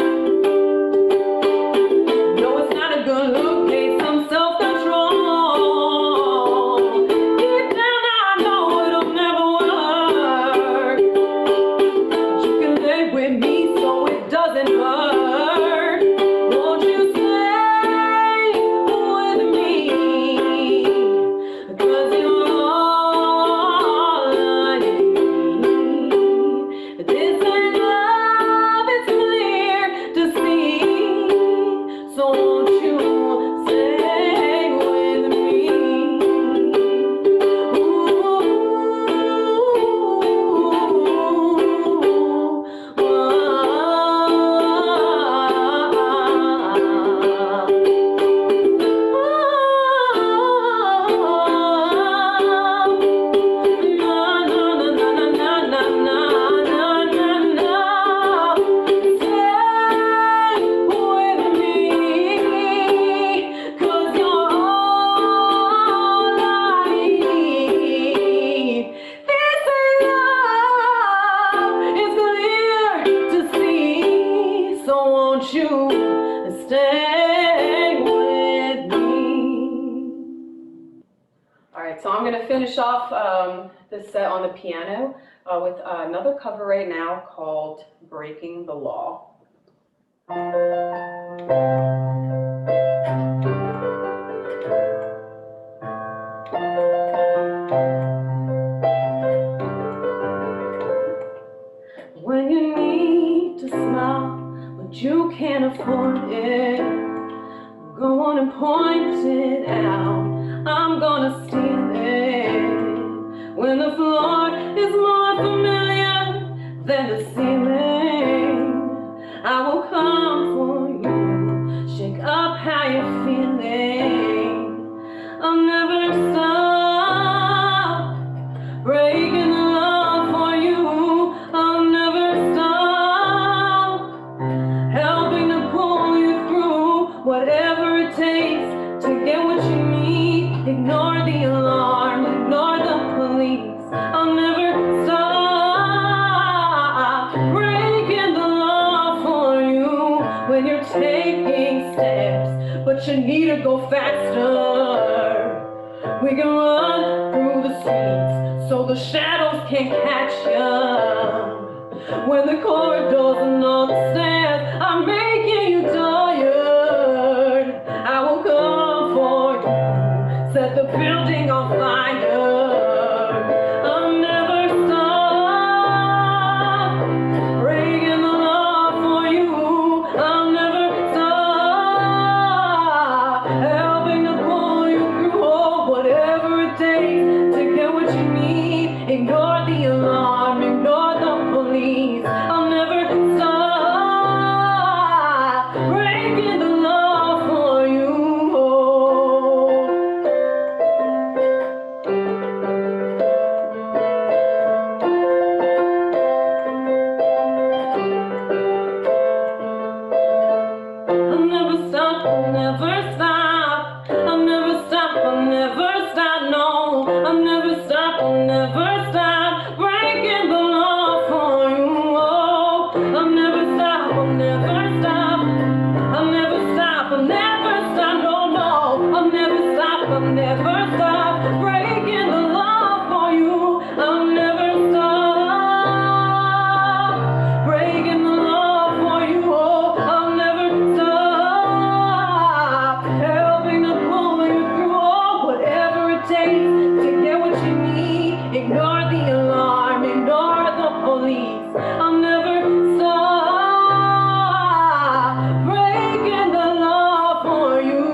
No, it's not a good look, need some self-control. Deep down I know it'll never work, but you can lay with me so it doesn't hurt. Won't you stay with me? 'Cause you're all I need. This ain't love, it's clear to see. So won't you stay with me? So I'm going to finish off this set on the piano with another cover right now called Breaking the Law. When you need to smile, but you can't afford it, go on and point it out. I'm gonna steal it. When the floor is more familiar than the ceiling, I will come for you, shake up how you're feeling. I'll never stop breaking the law for you. I'll never stop helping to pull you through whatever it takes to get what you need. Ignore the alarm, ignore the police. I'll never stop but you need to go faster. We can run through the streets so the shadows can't catch you. When the corridors and all the stairs are making you tired, I will come for you, set the building on fire. I'll never stop breaking the law for you. I'll never stop helping to pull you through, oh, whatever it takes to get what you need. Ignore the alarm, ignore the police. I'll never stop breaking the law for you. I'll never stop, I'll never stop. I'll never stop, I'll never stop, no. I'll never stop, I'll never stop breaking the law for you. Oh, I'll never stop, I'll never stop. I'll never stop, I'll never stop, no, no. I'll never stop, I'll never stop breaking the law for you. I'll never stop breaking the law for you. Oh, I'll never stop helping to pull you through, oh, whatever it takes to get what you need. Ignore the alarm, ignore the police. I'll never stop breaking the law for you.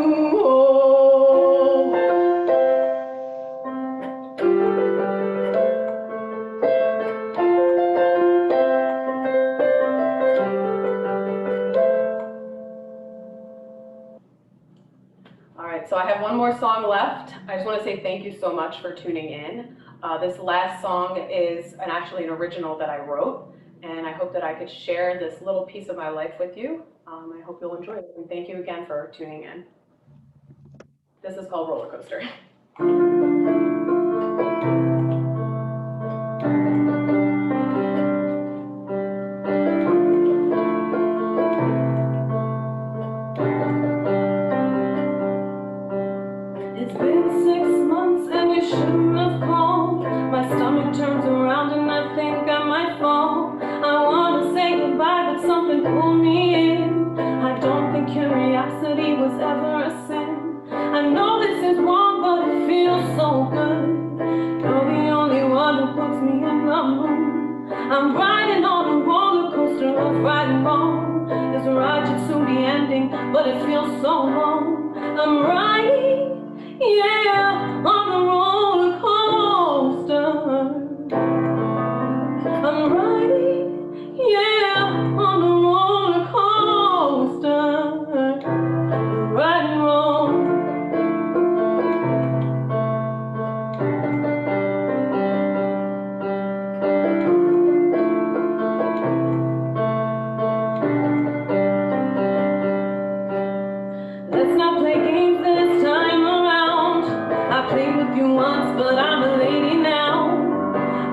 All right, so I have one more song left. I just want to say thank you so much for tuning in. This last song is actually an original that I wrote, and I hope that I could share this little piece of my life with you. I hope you'll enjoy it, and thank you again for tuning in. This is called Roller Coaster. It's been 6 months and you shouldn't have called. My stomach turns around and I think I might fall. I want to say goodbye, but something pulled me in. I don't think curiosity was ever a sin. I know this is wrong, but it feels so good. You're the only one who puts me in the mood. I'm riding on a roller coaster of right and wrong. This ride should soon be ending, but it feels so long. I'm riding, yeah, on a roller coaster. I'm riding, yeah, on a roller coaster. Right and wrong. Let's not play games this time around. I played with you once, but I'm a lady now.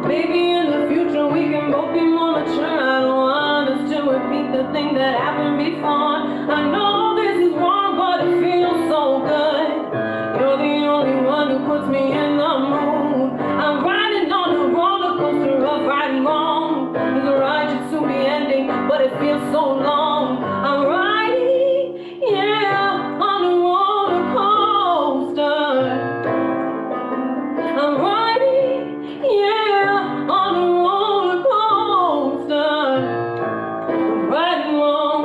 Maybe in the future we can both be more mature. I don't want us to repeat the thing that happened before. I know this is wrong, but it feels so good. You're the only one who puts me in the mood. I'm riding on a roller coaster of right and wrong. This ride should soon be ending, but it feels so long. I'm riding, yeah, on a roller coaster. I'm riding, yeah, on a roller coaster. Right and wrong.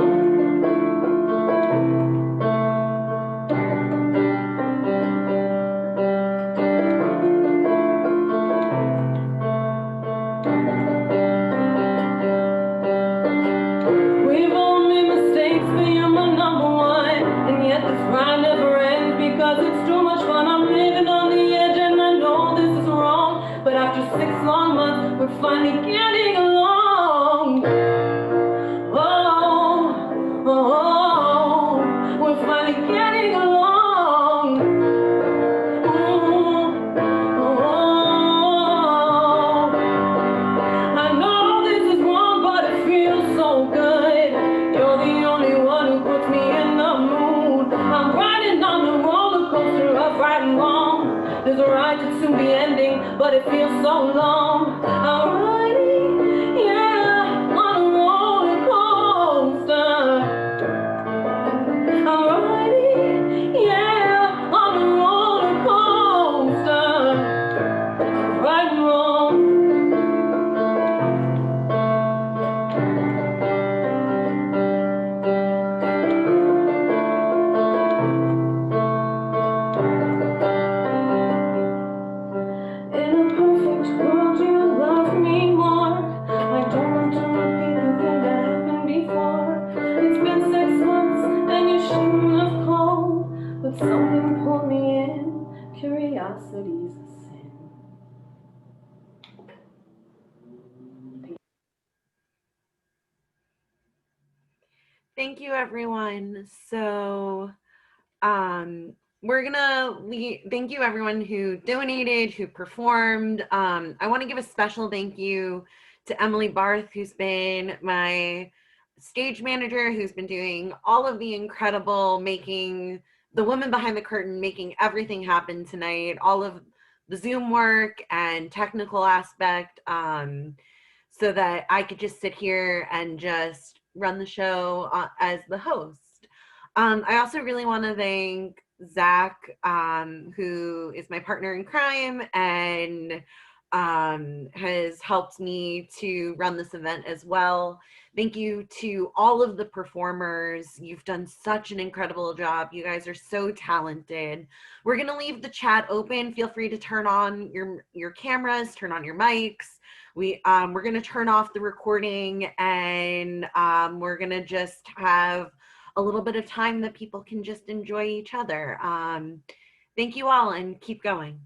We've all made mistakes, but you're my number one. And yet this ride never ends because it's too much fun. I'm living on the edge and I know this is wrong. But after 6 long months, we're finally getting along. Oh, oh, oh, we're finally getting along. Oh, oh, oh. I know this is wrong, but it feels so good. You're the only one who puts me in the mood. I'm riding but it feels so long. I'm riding, yeah, on a roller coaster. I'm riding, yeah, on a roller coaster. Right and wrong. In a perfect world, you love me more. I don't want to repeat the thing that happened before. It's been 6 months and you shouldn't have called, but something pulled me in. Curiosity's a sin. Thank you, everyone. So, we're gonna thank you everyone who donated, who performed. I want to give a special thank you to Emily Barth, who's been my stage manager, who's been doing all of the incredible making, the woman behind the curtain, making everything happen tonight, all of the Zoom work and technical aspect, so that I could just sit here and just run the show as the host. I also really want to thank Zach, who is my partner in crime and has helped me to run this event as well. Thank you to all of the performers. You've done such an incredible job. You guys are so talented. We're going to leave the chat open. Feel free to turn on your cameras, turn on your mics. We're going to turn off the recording, and we're going to just have a little bit of time that people can just enjoy each other. Thank you all, and keep going.